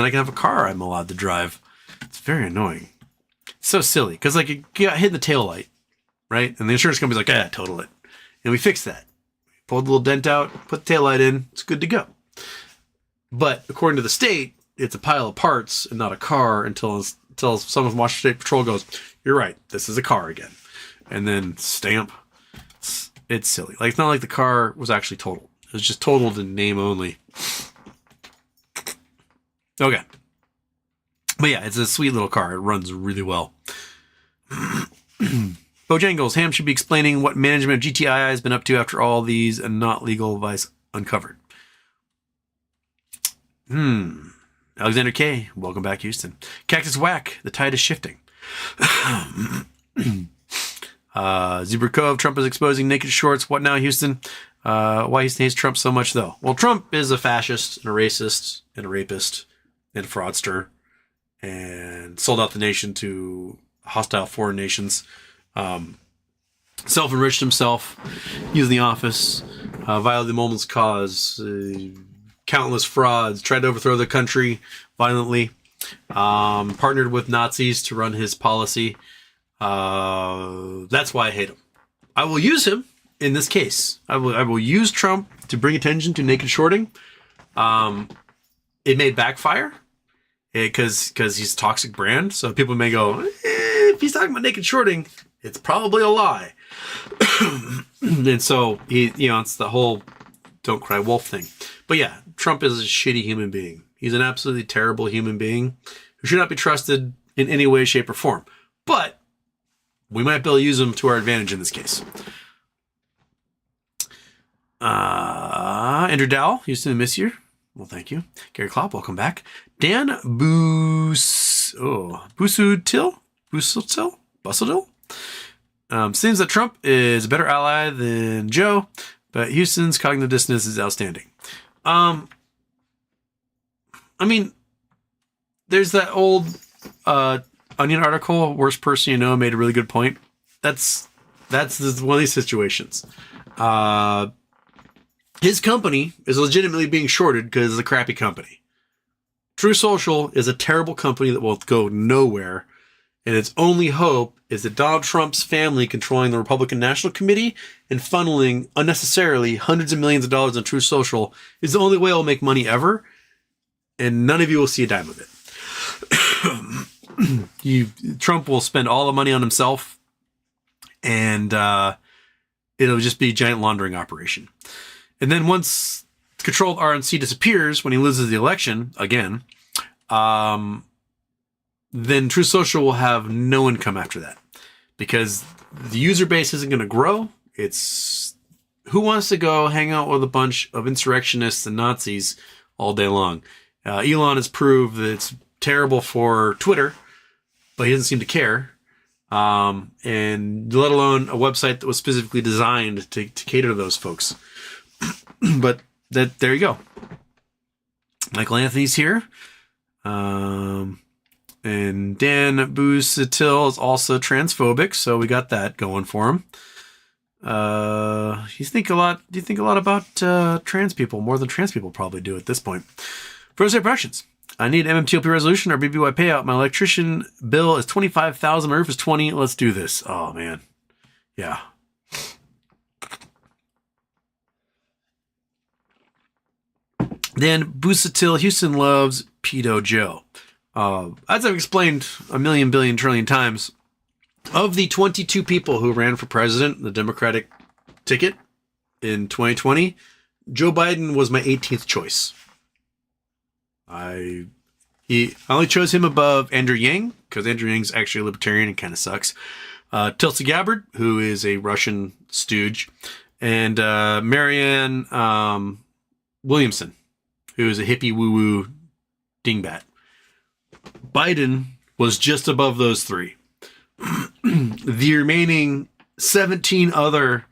I can have a car I'm allowed to drive. It's very annoying. It's so silly because like you got hit in the taillight, right? And the insurance company's like, "Yeah, total it," and we fixed that. Pulled the little dent out, put the taillight in. It's good to go. But according to the state, it's a pile of parts and not a car until someone from Washington State Patrol goes, "You're right, this is a car again," and then stamp. It's silly. Like it's not like the car was actually totaled. It was just totaled in name only. Okay. But yeah, it's a sweet little car. It runs really well. Bojangles, Ham should be explaining what management of GTI has been up to after all these and not legal advice uncovered. Alexander K, welcome back, Houston. Cactus Whack, the tide is shifting. Zebra Cove, Trump is exposing naked shorts. What now, Houston? Why Houston hates Trump so much, though? Well, Trump is a fascist and a racist and a rapist and a fraudster and sold out the nation to hostile foreign nations. Self-enriched himself, used the office, violated the moment's cause, countless frauds, tried to overthrow the country violently, partnered with Nazis to run his policy. That's why I hate him. I will use him in this case. I will use Trump to bring attention to naked shorting. It may backfire because he's a toxic brand. So people may go, if he's talking about naked shorting, it's probably a lie. And so it's the whole don't cry wolf thing. But yeah, Trump is a shitty human being. He's an absolutely terrible human being who should not be trusted in any way, shape, or form. But we might be able to use him to our advantage in this case. Andrew Dowell, Houston, miss you. Well, thank you. Gary Klopp, welcome back. Dan Busutil? Seems that Trump is a better ally than Joe, but Houston's cognitive dissonance is outstanding. I mean, there's that old Onion article, Worst Person You Know, made a really good point. That's one of these situations. His company is legitimately being shorted because it's a crappy company. True Social is a terrible company that will go nowhere. And its only hope is that Donald Trump's family controlling the Republican National Committee and funneling unnecessarily hundreds of millions of dollars on True Social is the only way it'll make money ever. And none of you will see a dime of it. Trump will spend all the money on himself, and it'll just be a giant laundering operation. And then once controlled RNC disappears, when he loses the election again, then True Social will have no income after that, because the user base isn't going to grow. It's who wants to go hang out with a bunch of insurrectionists and Nazis all day long. Elon has proved that it's terrible for Twitter, but he doesn't seem to care. And let alone a website that was specifically designed to cater to those folks. But there you go. Michael Anthony's here. And Dan Busatil is also transphobic, so we got that going for him. Do you think a lot about trans people, more than trans people probably do at this point? First impressions. I need MMTLP resolution or BBY payout. My electrician bill is $25,000. My roof is $20,000. Let's do this. Oh man. Yeah. Then Busatil, Houston loves Pedo Joe. As I've explained a million, billion, trillion times, of the 22 people who ran for president, the Democratic ticket in 2020, Joe Biden was my 18th choice. I only chose him above Andrew Yang, because Andrew Yang's actually a libertarian and kind of sucks. Tulsi Gabbard, who is a Russian stooge, and Marianne Williamson, who is a hippie woo-woo dingbat. Biden was just above those three. The remaining 17 other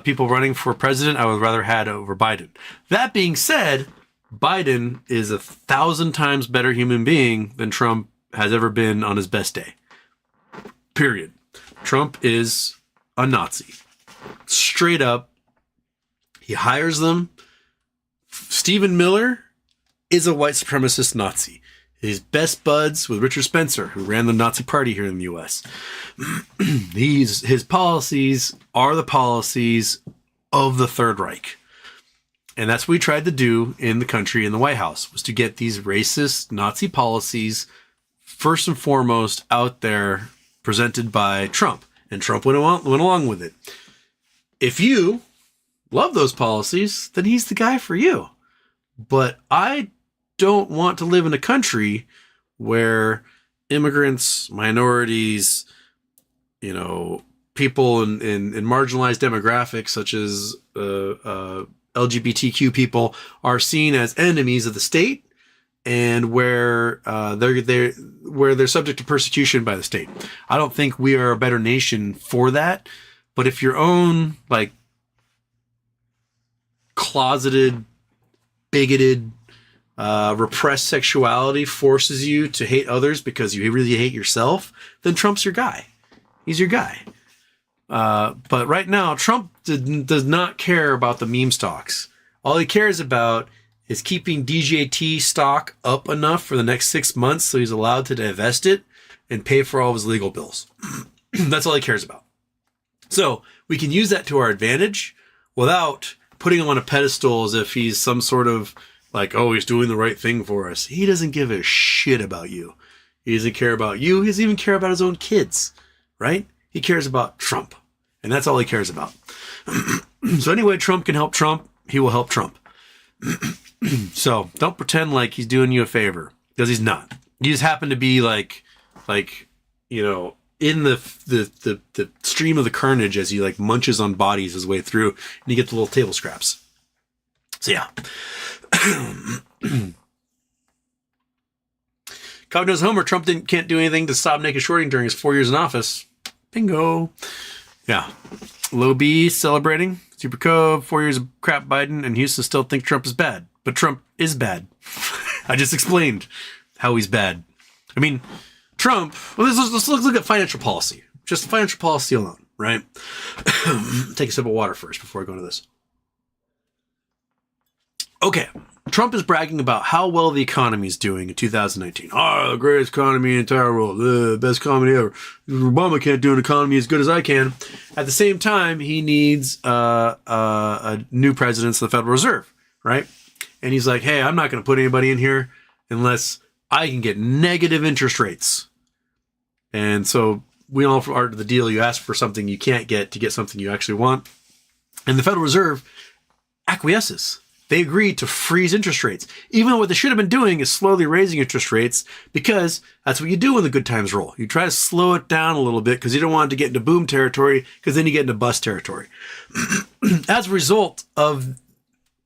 people running for president, I would rather had over Biden. That being said, Biden is 1,000 times better human being than Trump has ever been on his best day. Period. Trump is a Nazi. Straight up. He hires them. Stephen Miller is a white supremacist Nazi. He's best buds with Richard Spencer, who ran the Nazi Party here in the U.S. His policies are the policies of the Third Reich. And that's what we tried to do in the country, in the White House, was to get these racist Nazi policies first and foremost out there, presented by Trump. And Trump went along with it. If you love those policies, then he's the guy for you. But I don't want to live in a country where immigrants, minorities, people in marginalized demographics such as LGBTQ people are seen as enemies of the state, and where they're subject to persecution by the state. I don't think we are a better nation for that. But if your own closeted, bigoted, repressed sexuality forces you to hate others because you really hate yourself, then Trump's your guy. He's your guy. But right now, Trump does not care about the meme stocks. All he cares about is keeping DJT stock up enough for the next 6 months so he's allowed to divest it and pay for all of his legal bills. That's all he cares about. So we can use that to our advantage without putting him on a pedestal as if he's some sort of he's doing the right thing for us. He doesn't give a shit about you. He doesn't care about you. He doesn't even care about his own kids, right? He cares about Trump. And that's all he cares about. So anyway, Trump can help Trump. He will help Trump. So don't pretend like he's doing you a favor, because he's not. You just happen to be in the stream of the carnage as he munches on bodies his way through, and you get the little table scraps. So yeah. Cobb knows Homer. Trump can't do anything to stop naked shorting during his 4 years in office. Bingo. Yeah. Low B celebrating. Super Cove, 4 years of crap Biden, and Houston still think Trump is bad. But Trump is bad. I just explained how he's bad. I mean, Trump, let's look at financial policy. Just financial policy alone, right? Take a sip of water first before I go into this. Okay. Trump is bragging about how well the economy is doing in 2019. The greatest economy in the entire world. The best economy ever. Obama can't do an economy as good as I can. At the same time, he needs a new president of the Federal Reserve, right? And he's like, hey, I'm not going to put anybody in here unless I can get negative interest rates. And so we all are the deal. You ask for something you can't get to get something you actually want. And the Federal Reserve acquiesces. They agreed to freeze interest rates, even though what they should have been doing is slowly raising interest rates, because that's what you do when the good times roll. You try to slow it down a little bit because you don't want it to get into boom territory, because then you get into bust territory. As a result of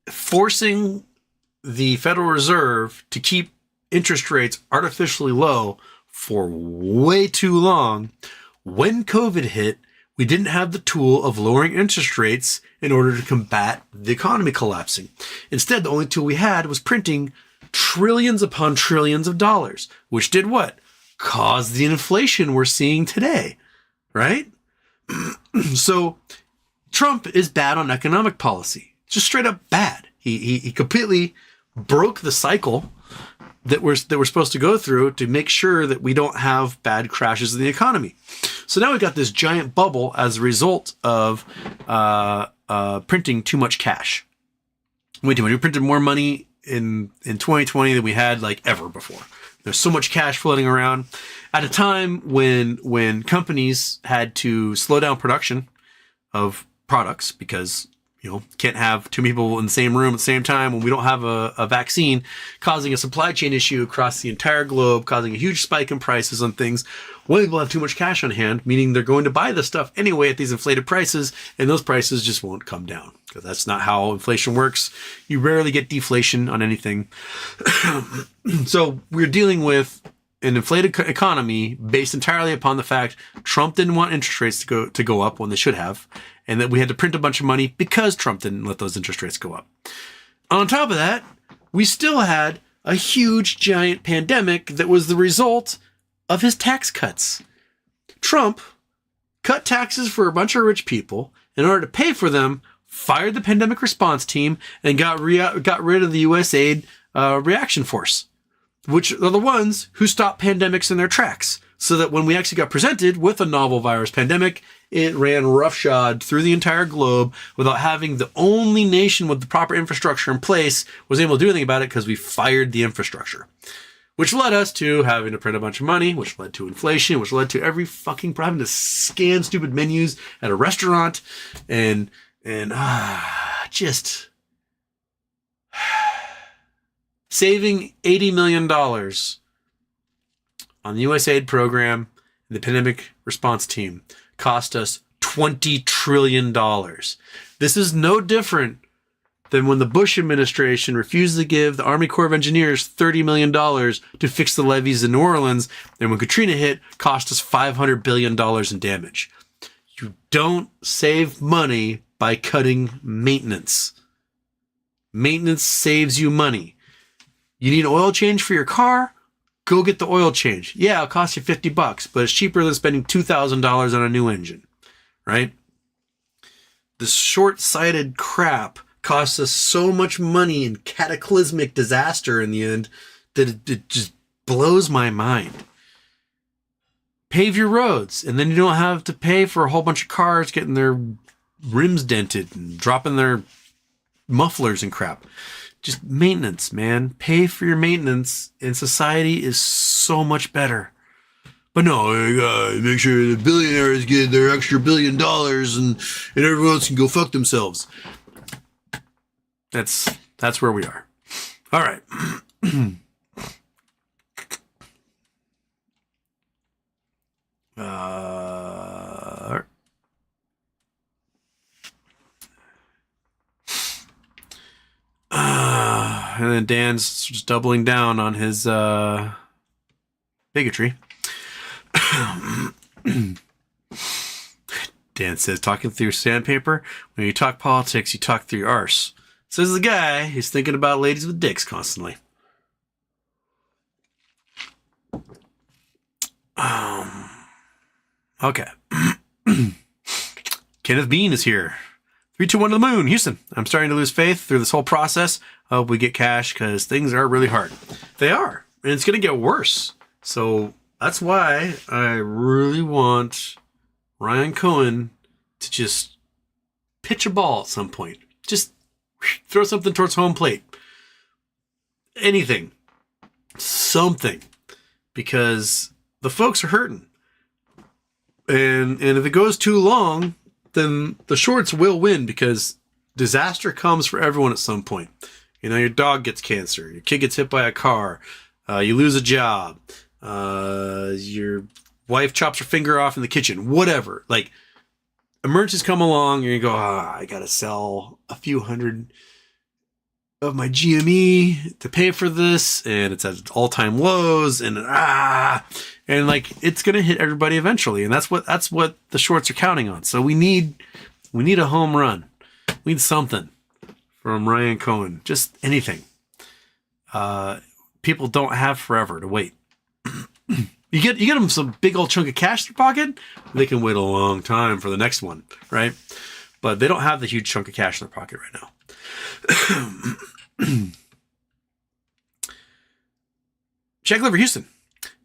forcing the Federal Reserve to keep interest rates artificially low for way too long, when COVID hit, we didn't have the tool of lowering interest rates in order to combat the economy collapsing. Instead, the only tool we had was printing trillions upon trillions of dollars, which did what? Caused the inflation we're seeing today, right? So Trump is bad on economic policy. Just straight up bad. He completely broke the cycle that we're supposed to go through to make sure that we don't have bad crashes in the economy. So now we've got this giant bubble as a result of printing too much cash. Way too much. We printed more money in 2020 than we had ever before. There's so much cash floating around at a time when companies had to slow down production of products because can't have two people in the same room at the same time when we don't have a vaccine, causing a supply chain issue across the entire globe, causing a huge spike in prices on things. When people have too much cash on hand, meaning they're going to buy the stuff anyway at these inflated prices, and those prices just won't come down, because that's not how inflation works. You rarely get deflation on anything. So we're dealing with an inflated economy based entirely upon the fact Trump didn't want interest rates to go up when they should have, and that we had to print a bunch of money because Trump didn't let those interest rates go up. On top of that, we still had a huge, giant pandemic that was the result of his tax cuts. Trump cut taxes for a bunch of rich people in order to pay for them, fired the pandemic response team, and got rid of the USAID reaction force, which are the ones who stopped pandemics in their tracks. So that when we actually got presented with a novel virus pandemic, it ran roughshod through the entire globe without having the only nation with the proper infrastructure in place was able to do anything about it because we fired the infrastructure. Which led us to having to print a bunch of money, which led to inflation, which led to every fucking having to scan stupid menus at a restaurant and just saving $80 million on the USAID program and the pandemic response team cost us $20 trillion. This is no different than when the Bush administration refused to give the Army Corps of Engineers $30 million to fix the levees in New Orleans, and when Katrina hit, cost us $500 billion in damage. You don't save money by cutting maintenance. Maintenance saves you money. You need an oil change for your car? Go get the oil change. Yeah, it'll cost you $50, but it's cheaper than spending $2,000 on a new engine, right? This short-sighted crap costs us so much money in cataclysmic disaster in the end that it just blows my mind. Pave your roads, and then you don't have to pay for a whole bunch of cars getting their rims dented and dropping their mufflers and crap. Just maintenance, man. Pay for your maintenance, and society is so much better. But no, make sure the billionaires get their extra $1 billion and everyone else can go fuck themselves. That's where we are. All right. And then Dan's just doubling down on his bigotry. Dan says, talking through sandpaper. When you talk politics, you talk through your arse. Says the guy who's thinking about ladies with dicks constantly. Okay. Kenneth Bean is here. 3, 2, 1 to the moon. Houston, I'm starting to lose faith through this whole process. I hope we get cash because things are really hard. They are. And it's going to get worse. So that's why I really want Ryan Cohen to just pitch a ball at some point. Just throw something towards home plate. Anything. Something. Because the folks are hurting. And if it goes too long, then the shorts will win because disaster comes for everyone at some point. You know, your dog gets cancer, your kid gets hit by a car, you lose a job, your wife chops her finger off in the kitchen, whatever. Like, emergencies come along, and you go, I gotta sell a few hundred of my GME to pay for this, and it's at all-time lows, and like it's gonna hit everybody eventually, and that's what the shorts are counting on. So we need a home run. We need something from Ryan Cohen, just anything. People don't have forever to wait. You get them some big old chunk of cash in their pocket, they can wait a long time for the next one, right? But they don't have the huge chunk of cash in their pocket right now. Jack Liver Houston,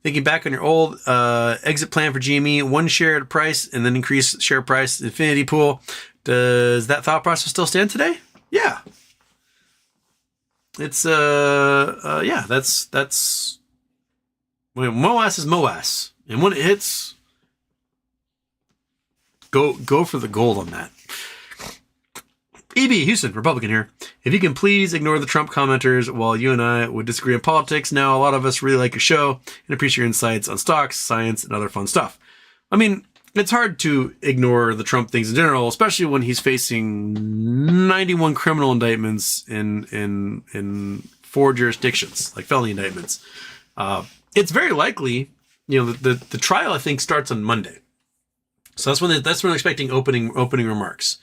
thinking back on your old exit plan for GME, 1 share at a price and then increase share price infinity pool. Does that thought process still stand today? Yeah. It's that's when MOAS is MOAS, and when it hits, go for the gold on that. EB Houston, Republican here. If you can please ignore the Trump commenters while you and I would disagree on politics. Now, a lot of us really like your show and appreciate your insights on stocks, science, and other fun stuff. I mean, it's hard to ignore the Trump things in general, especially when he's facing 91 criminal indictments in 4 jurisdictions, like felony indictments. It's very likely, the trial I think starts on Monday, so that's when I'm expecting opening remarks.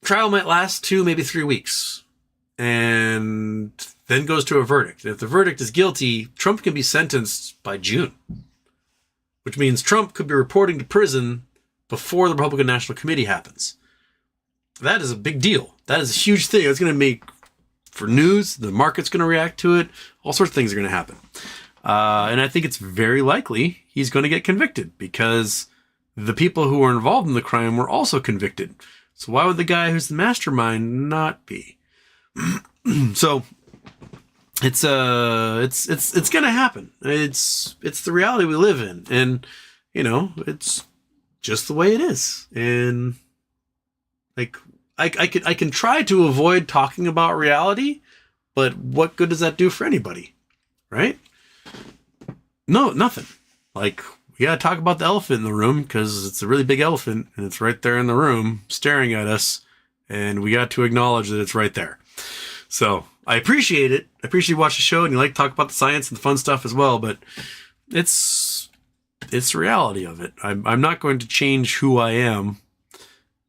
Trial might last 2, maybe 3 weeks, and then goes to a verdict. If the verdict is guilty, Trump can be sentenced by June, which means Trump could be reporting to prison before the Republican National Committee happens. That is a big deal. That is a huge thing. It's going to make for news. The market's going to react to it. All sorts of things are going to happen. And I think it's very likely he's going to get convicted because the people who were involved in the crime were also convicted. So why would the guy who's the mastermind not be? So it's going to happen. It's the reality we live in. And, you know, it's just the way it is. And like, I can try to avoid talking about reality, but what good does that do for anybody? Right? No, nothing. Like, we got to talk about the elephant in the room because it's a really big elephant and it's right there in the room staring at us. And we got to acknowledge that it's right there. So I appreciate it. I appreciate you watch the show and you like to talk about the science and the fun stuff as well, but it's the reality of it. I'm not going to change who I am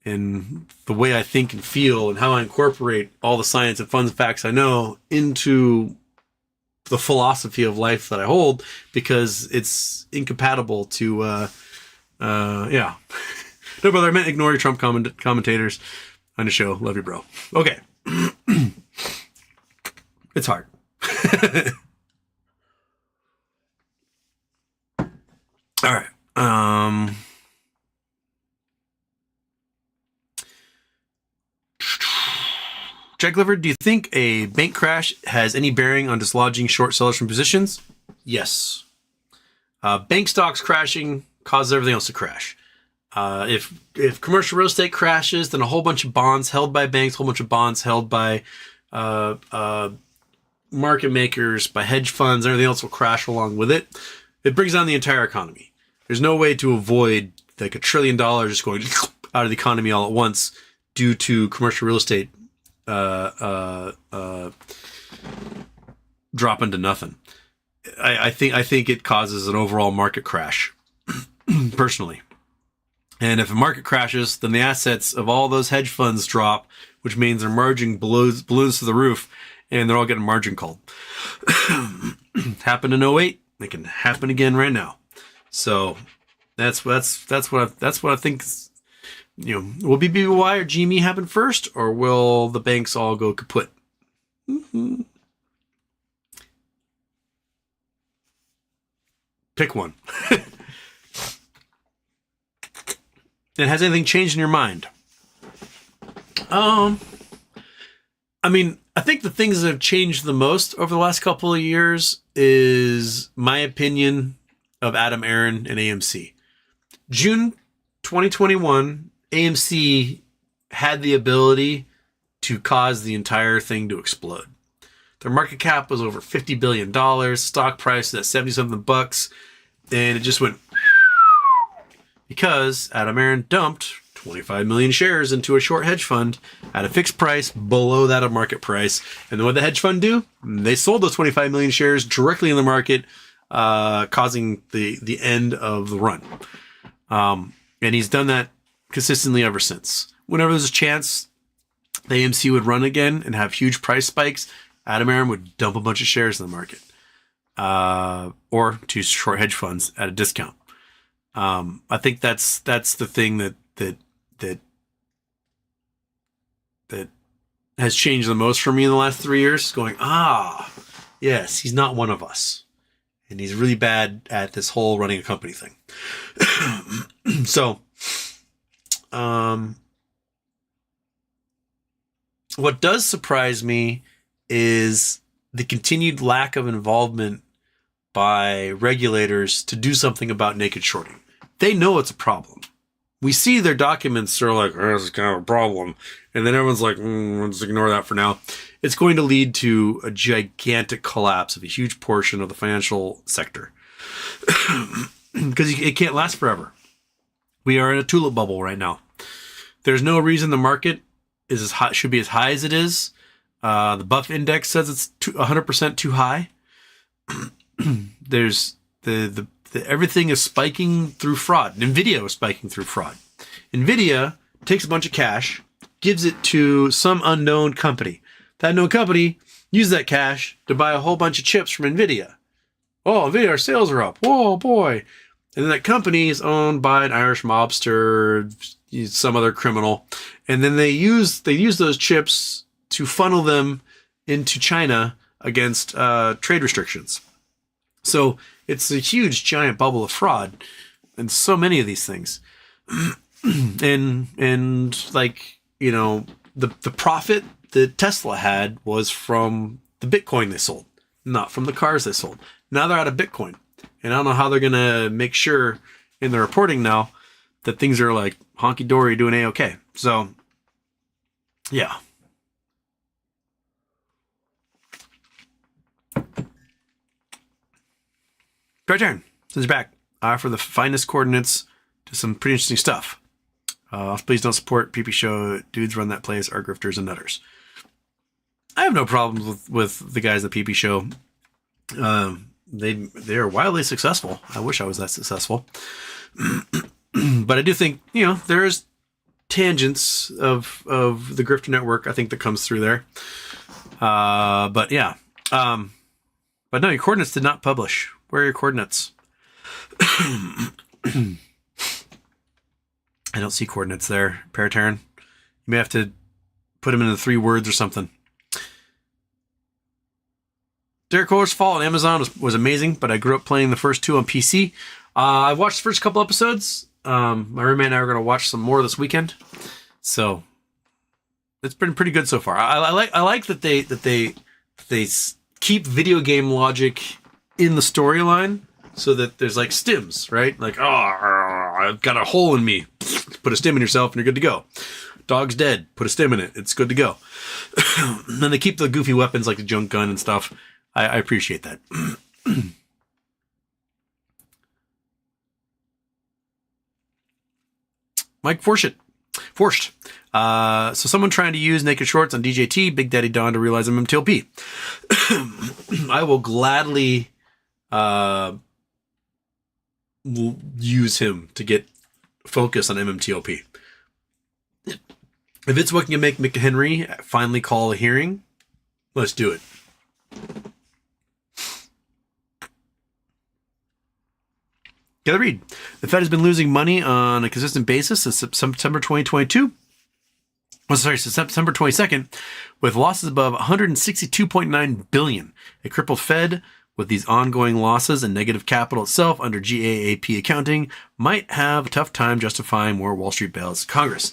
and the way I think and feel and how I incorporate all the science and fun facts I know into the philosophy of life that I hold because it's incompatible to, yeah. No, brother, I meant ignore your Trump commentators on the show. Love you, bro. Okay. It's hard. All right. Jack Liver, do you think a bank crash has any bearing on dislodging short sellers from positions? Yes. Bank stocks crashing causes everything else to crash. If commercial real estate crashes, then a whole bunch of bonds held by banks, a whole bunch of bonds held by market makers, by hedge funds, everything else will crash along with it. It brings down the entire economy. There's no way to avoid like $1 trillion just going out of the economy all at once due to commercial real estate dropping to nothing. I think it causes an overall market crash, personally. And if a market crashes, then the assets of all those hedge funds drop, which means their margin balloons to the roof, and they're all getting margin called. Happened in '08. It can happen again right now. So that's what I think. You know, will BBBY or GME happen first, or will the banks all go kaput? Mm-hmm. Pick one. And has anything changed in your mind? I mean, I think the things that have changed the most over the last couple of years is my opinion of Adam Aron and AMC. June 2021, AMC had the ability to cause the entire thing to explode. Their market cap was over $50 billion, stock price at 70-something bucks, and it just went because Adam Aron dumped 25 million shares into a short hedge fund at a fixed price below that of market price. And then what did the hedge fund do? They sold those 25 million shares directly in the market, causing the end of the run. And he's done that consistently ever since. Whenever there's a chance the AMC would run again and have huge price spikes, Adam Aron would dump a bunch of shares in the market, or to short hedge funds at a discount. I think that's the thing that has changed the most for me in the last 3 years. Going, yes, he's not one of us, and he's really bad at this whole running a company thing. So, what does surprise me is the continued lack of involvement by regulators to do something about naked shorting. They know it's a problem. We see their documents are like, this is kind of a problem. And then everyone's like, let's ignore that for now. It's going to lead to a gigantic collapse of a huge portion of the financial sector. Because it can't last forever. We are in a tulip bubble right now. There's no reason the market is as high, should be as high as it is. The Buff Index says it's 100% too high. There's everything is spiking through fraud. Nvidia is spiking through fraud. Nvidia takes a bunch of cash, gives it to some unknown company. That unknown company uses that cash to buy a whole bunch of chips from Nvidia. Oh, Nvidia, our sales are up. Whoa, boy. And then that company is owned by an Irish mobster, some other criminal. And then they use those chips to funnel them into China against trade restrictions. So it's a huge, giant bubble of fraud, and so many of these things. and like, you know, the profit that Tesla had was from the Bitcoin they sold, not from the cars they sold. Now they're out of Bitcoin, and I don't know how they're gonna make sure in the reporting now that things are like honky dory doing a-okay. So yeah. Criterion sends back. I offer the finest coordinates to some pretty interesting stuff. Please don't support PP Show. Dudes run that place are grifters and nutters. I have no problems with the guys at PP Show. They are wildly successful. I wish I was that successful. But I do think, you know, there's tangents of the grifter network, I think, that comes through there. But yeah. But no, your coordinates did not publish. Where are your coordinates? I don't see coordinates there, Parataran. You may have to put them into 3 words or something. Derek Kohler's Fall on Amazon was amazing, but I grew up playing the first 2 on PC. I watched the first couple episodes. My roommate and I are going to watch some more this weekend. So it's been pretty good so far. I like that they keep video game logic in the storyline, so that there's like stims, right? Like, oh, I've got a hole in me. Put a stim in yourself and you're good to go. Dog's dead. Put a stim in it. It's good to go. And then they keep the goofy weapons like the junk gun and stuff. I appreciate that. Mike Forsht. So someone trying to use naked shorts on DJT, Big Daddy Don to realize I'm MTLP. I will gladly use him to get focus on MMTLP. If it's what can make McHenry finally call a hearing, let's do it. Gotta read. The Fed has been losing money on a consistent basis since September 2022. Since September 22nd, with losses above $162.9 billion. A crippled Fed with these ongoing losses and negative capital itself under GAAP accounting might have a tough time justifying more Wall Street bailouts to Congress.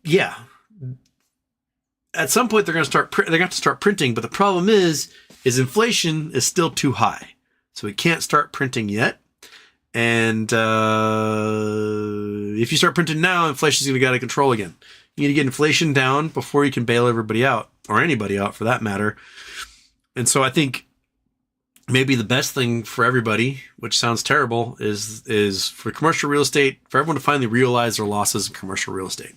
Yeah. At some point, they're going to have to start printing, but the problem is inflation is still too high. So we can't start printing yet. And if you start printing now, inflation's going to get out of control again. You need to get inflation down before you can bail everybody out, or anybody out for that matter. And so I think maybe the best thing for everybody, which sounds terrible, is for commercial real estate, for everyone to finally realize their losses in commercial real estate.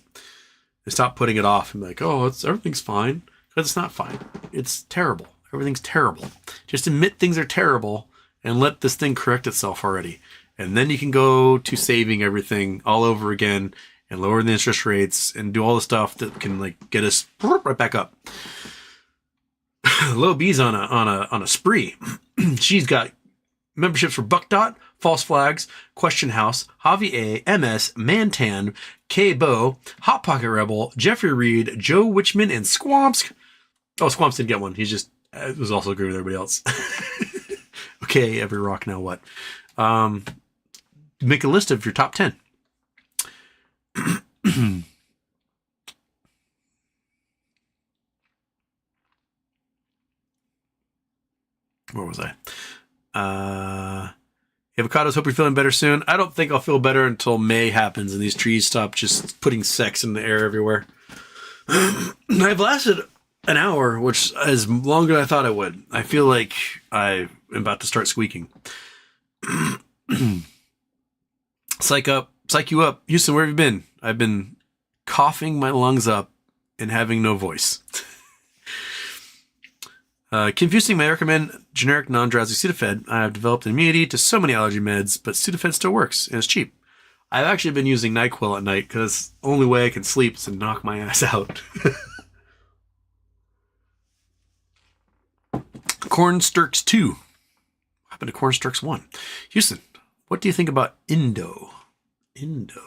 And stop putting it off and be like, oh, everything's fine. Because it's not fine. It's terrible. Everything's terrible. Just admit things are terrible and let this thing correct itself already. And then you can go to saving everything all over again and lower the interest rates and do all the stuff that can like get us right back up. Low B's on a spree. She's got memberships for Buckdot, False Flags, Question House, Javi A, MS, Mantan, K-Bo, Hot Pocket Rebel, Jeffrey Reed, Joe Witchman, and Squamps. Oh, Squamps didn't get one. He just was also agreeing with everybody else. Okay, every rock now what? Make a list of your top 10. Where was I? Avocados, hope you're feeling better soon. I don't think I'll feel better until May happens and these trees stop just putting sex in the air everywhere. I've lasted an hour, which is longer than I thought I would. I feel like I'm about to start squeaking. Psych you up. Houston, where have you been? I've been coughing my lungs up and having no voice. Confusing, may I recommend generic non-drowsy Sudafed. I have developed an immunity to so many allergy meds, but Sudafed still works and it's cheap. I've actually been using NyQuil at night because it's the only way I can sleep is to knock my ass out. Cornsturks 2. What happened to Cornsturks 1? Houston, What do you think about Indo? Indo.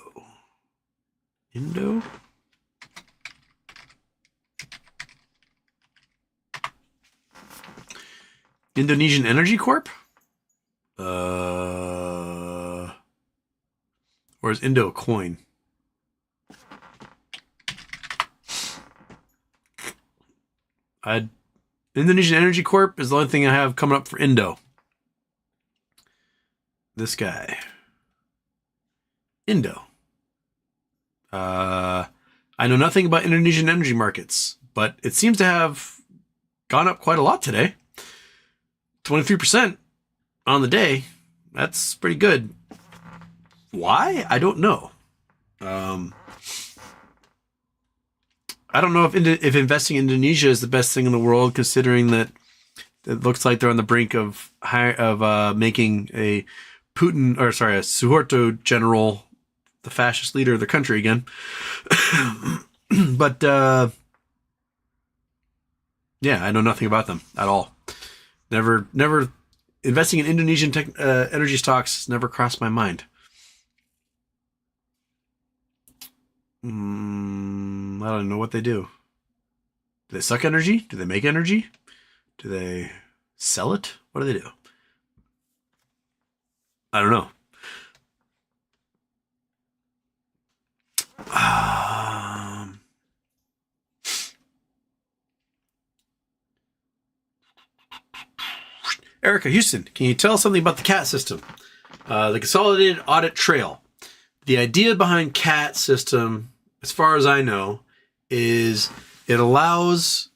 Indonesian Energy Corp? Or is Indo a coin? Indonesian Energy Corp is the only thing I have coming up for Indo. This guy. Indo. I know nothing about Indonesian energy markets, but it seems to have gone up quite a lot today. 23% on the day. That's pretty good. Why? I don't know. I don't know if investing in Indonesia is the best thing in the world, considering that it looks like they're on the brink of making a Suharto general the fascist leader of the country again. But yeah, I know nothing about them at all. Never investing in Indonesian energy stocks never crossed my mind. I don't know what they do. Do they suck energy? Do they make energy? Do they sell it? What do they do? I don't know. Erica Houston, can you tell us something about the CAT system? The Consolidated Audit Trail. The idea behind CAT system, as far as I know, is it allows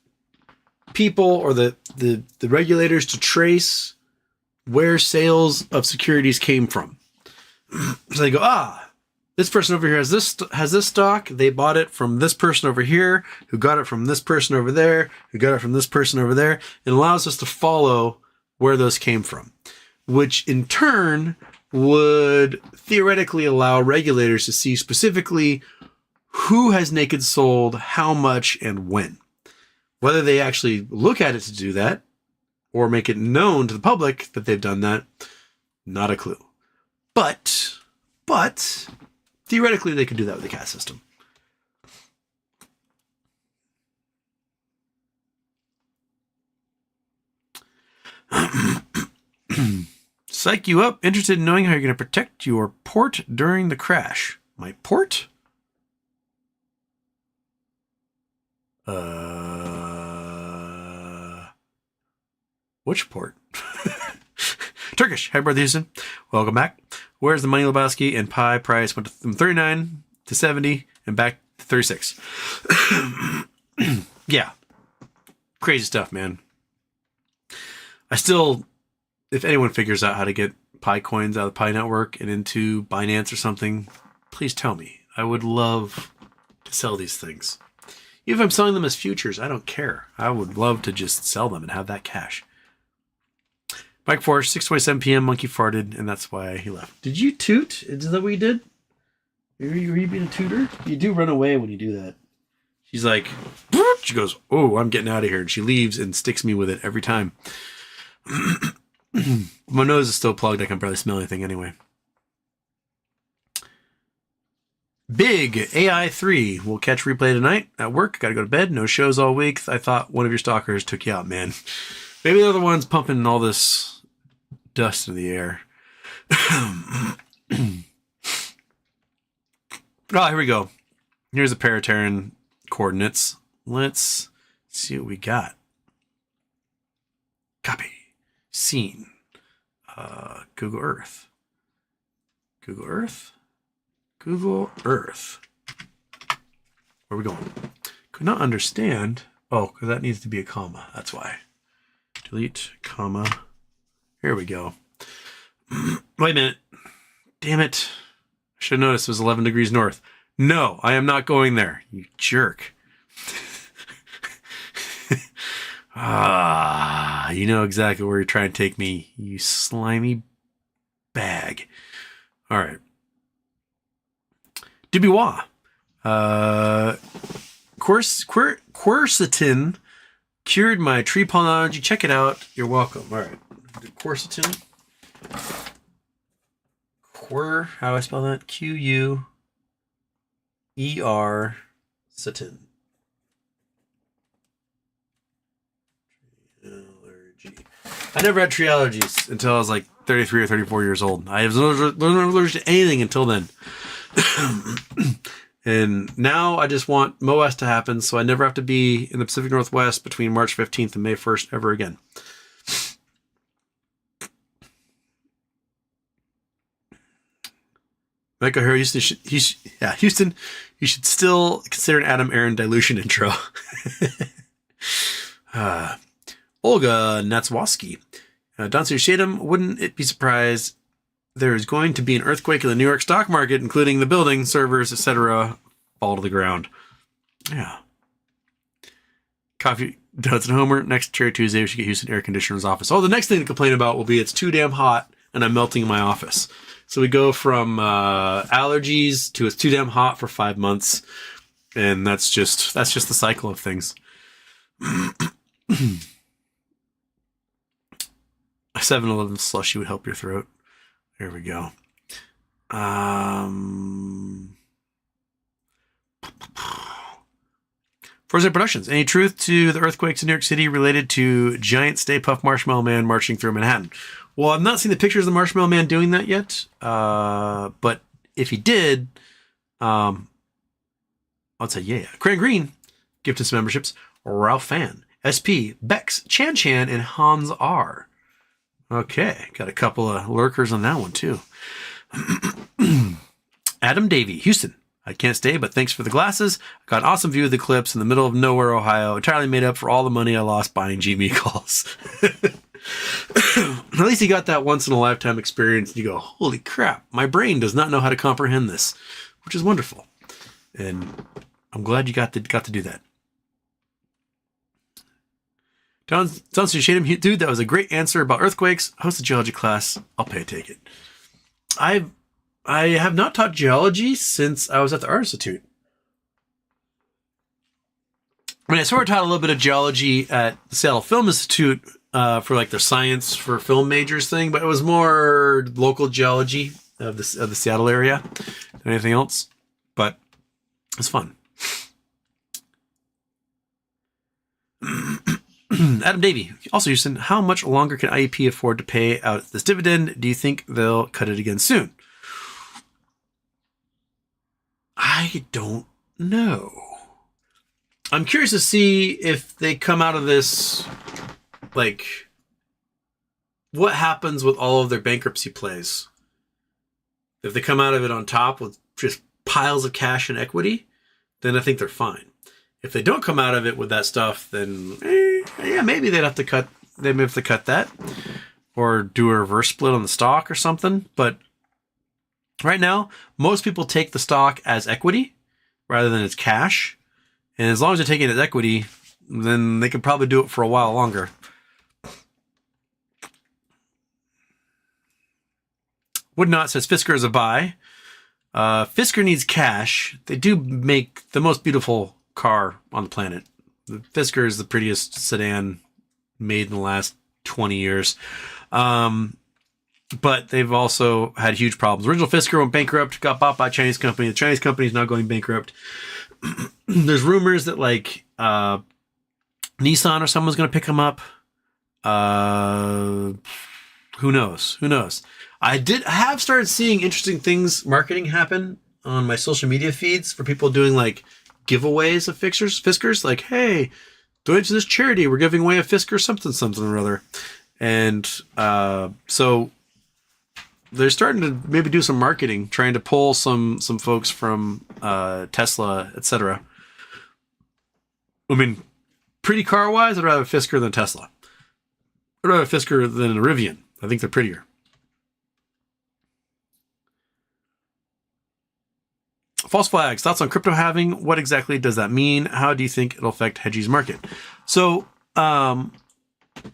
people or the regulators to trace where sales of securities came from. So they go, this person over here has this stock. They bought it from this person over here, who got it from this person over there, who got it from this person over there. It allows us to follow where those came from, which in turn would theoretically allow regulators to see specifically who has naked sold, how much, and when. Whether they actually look at it to do that or make it known to the public that they've done that, not a clue. But theoretically they could do that with the CAT system. Psych you up. Interested in knowing how you're going to protect your port during the crash. My port? Which port? Turkish. Hi, Brother Houston. Welcome back. Where's the money, Lebowski? And pie price went from 39 to 70 and back to 36. Yeah. Crazy stuff, man. I still, if anyone figures out how to get Pi coins out of the Pi network and into Binance or something, please tell me. I would love to sell these things. Even if I'm selling them as futures, I don't care. I would love to just sell them and have that cash. Mike Force, 6:27 p.m. Monkey farted, and that's why he left. Did you toot? Is that what you did? Were you being a tutor? You do run away when you do that. She's like, she goes, oh, I'm getting out of here. And she leaves and sticks me with it every time. My nose is still plugged. I can barely smell anything anyway. Big AI3 will catch replay tonight at work. Got to go to bed. No shows all week. I thought one of your stalkers took you out, man. Maybe they're the ones pumping all this dust in the air. Oh, here we go. Here's the Paraterran coordinates. Let's see what we got. Copy. Scene. Google Earth. Google Earth. Google Earth. Where are we going? Could not understand. Oh, because that needs to be a comma. That's why. Delete, comma. Here we go. Wait a minute. Damn it. I should have noticed it was 11 degrees north. No, I am not going there. You jerk. You know exactly where you're trying to take me, you slimy bag. All right. BBBYQ. Quercetin cured my tree pollen allergy. Check it out. You're welcome. All right. Quercetin. Quer, how do I spell that? Quer, Satan. Allergy. I never had tree allergies until I was like 33 or 34 years old. I was not allergic to anything until then. And now I just want MOS to happen so I never have to be in the Pacific Northwest between March 15th and May 1st ever again. Michael Harry, Houston, you should still consider an Adam Aaron dilution intro. Olga Natswoski. Dancer Shadem, wouldn't it be surprised there is going to be an earthquake in the New York stock market, including the building, servers, etc., fall to the ground? Yeah. Coffee, Donuts, and Homer. Next Cherry Tuesday, we should get Houston air conditioner's office. Oh, the next thing to complain about will be it's too damn hot and I'm melting in my office. So we go from allergies to it's too damn hot for 5 months. And that's just the cycle of things. A 7-Eleven slushy would help your throat. There we go. Forza Productions. Any truth to the earthquakes in New York City related to giant Stay Puft Marshmallow Man marching through Manhattan? Well, I've not seen the pictures of the Marshmallow Man doing that yet. But if he did, I'd say yeah. Cran Green, gifted some memberships. Ralph Fan, SP, Bex, Chan Chan, and Hans R. Okay, got a couple of lurkers on that one too. Adam Davey, Houston. I can't stay, but thanks for the glasses. I got an awesome view of the cliffs in the middle of nowhere, Ohio. Entirely made up for all the money I lost buying GB calls. At least you got that once in a lifetime experience. And you go, holy crap, my brain does not know how to comprehend this, which is wonderful. And I'm glad you got to do that. Johnson Shadem, dude, that was a great answer about earthquakes. Host a geology class. I'll pay to take it. I have not taught geology since I was at the Art Institute. I mean, I sort of taught a little bit of geology at the Citadel Film Institute for like their science for film majors thing, but it was more local geology of the Seattle area than anything else. But it's fun. Adam Davey, also Houston, how much longer can IEP afford to pay out this dividend? Do you think they'll cut it again soon? I don't know. I'm curious to see if they come out of this, like, what happens with all of their bankruptcy plays. If they come out of it on top with just piles of cash and equity, then I think they're fine. If they don't come out of it with that stuff, then yeah, maybe they'd have to cut. They may have to cut that, or do a reverse split on the stock or something. But right now, most people take the stock as equity rather than as cash, and as long as they're taking it as equity, then they could probably do it for a while longer. Would not says Fisker is a buy. Fisker needs cash. They do make the most beautiful car on the planet. The Fisker is the prettiest sedan made in the last 20 years. But they've also had huge problems. Original Fisker went bankrupt, got bought by a Chinese company. The Chinese company is now going bankrupt. There's rumors that like Nissan or someone's going to pick them up. Who knows? Who knows? I have started seeing interesting things, marketing happen on my social media feeds for people doing like giveaways of Fiskers, like, hey, donate to this charity. We're giving away a Fisker something or other. And so they're starting to maybe do some marketing, trying to pull some folks from Tesla, etc. I mean, pretty car-wise, I'd rather have a Fisker than a Tesla. I'd rather have a Fisker than a Rivian. I think they're prettier. False flags. Thoughts on crypto halving? What exactly does that mean? How do you think it'll affect Hedgie's market? So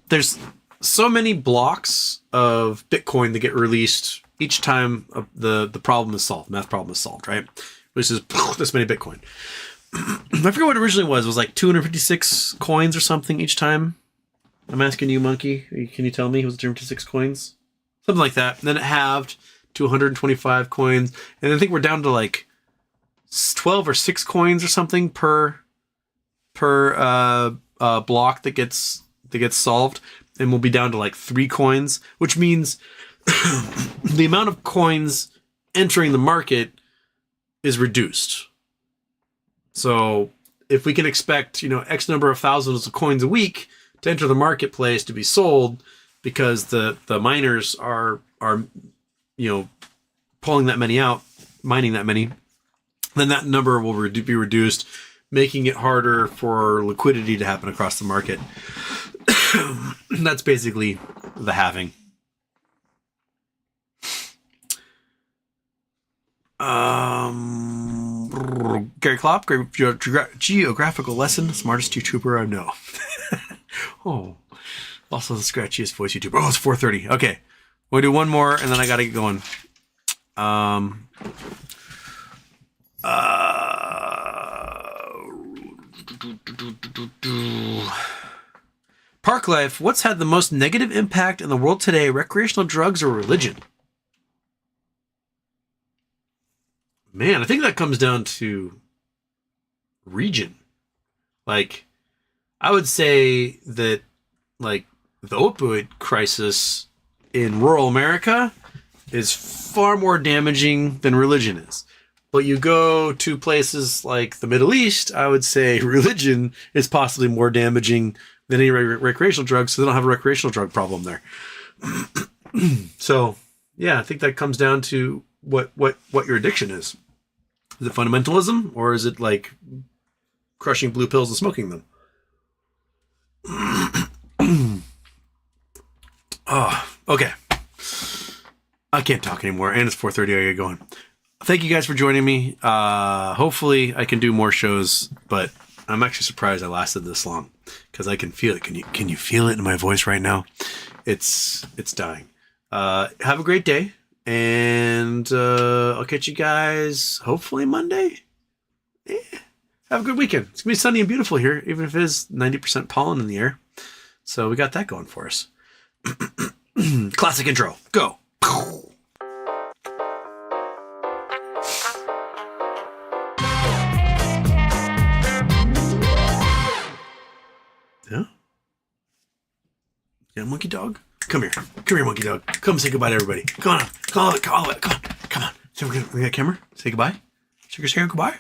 there's so many blocks of Bitcoin that get released each time the problem is solved, math problem is solved, right? Which is this many Bitcoin. I forget what it originally was. It was like 256 coins or something each time. I'm asking you, Monkey. Can you tell me? It was 256 coins? Something like that. And then it halved. to 125 coins. And I think we're down to like 12 or 6 coins or something per block that gets solved. And we'll be down to like 3 coins, which means the amount of coins entering the market is reduced. So if we can expect, X number of thousands of coins a week to enter the marketplace to be sold because the miners are pulling that many out, mining that many, then that number will be reduced, making it harder for liquidity to happen across the market. That's basically the halving. Gary Klopp, great geographical lesson, smartest YouTuber I know. Oh, also the scratchiest voice YouTuber. Oh, it's 4:30. Okay, we'll do one more, and then I gotta get going. Park Life, what's had the most negative impact in the world today, recreational drugs or religion? Man, I think that comes down to region. Like, I would say that, like, the opioid crisis in rural America is far more damaging than religion is. But you go to places like the Middle East, I would say religion is possibly more damaging than any recreational drugs, so they don't have a recreational drug problem there. So, yeah, I think that comes down to what your addiction is. Is it fundamentalism, or is it like crushing blue pills and smoking them? Oh, okay. I can't talk anymore, and it's 4:30. I get going. Thank you guys for joining me. Hopefully, I can do more shows, but I'm actually surprised I lasted this long because I can feel it. Can you feel it in my voice right now? It's dying. Have a great day. And I'll catch you guys hopefully Monday. Yeah. Have a good weekend. It's going to be sunny and beautiful here, even if it is 90% pollen in the air. So we got that going for us. Classic intro. Go. Yeah? Yeah, monkey dog? Come here. Come here, monkey dog. Come say goodbye to everybody. Come on. Come on. Come on. So we got a camera. Say goodbye. Say goodbye.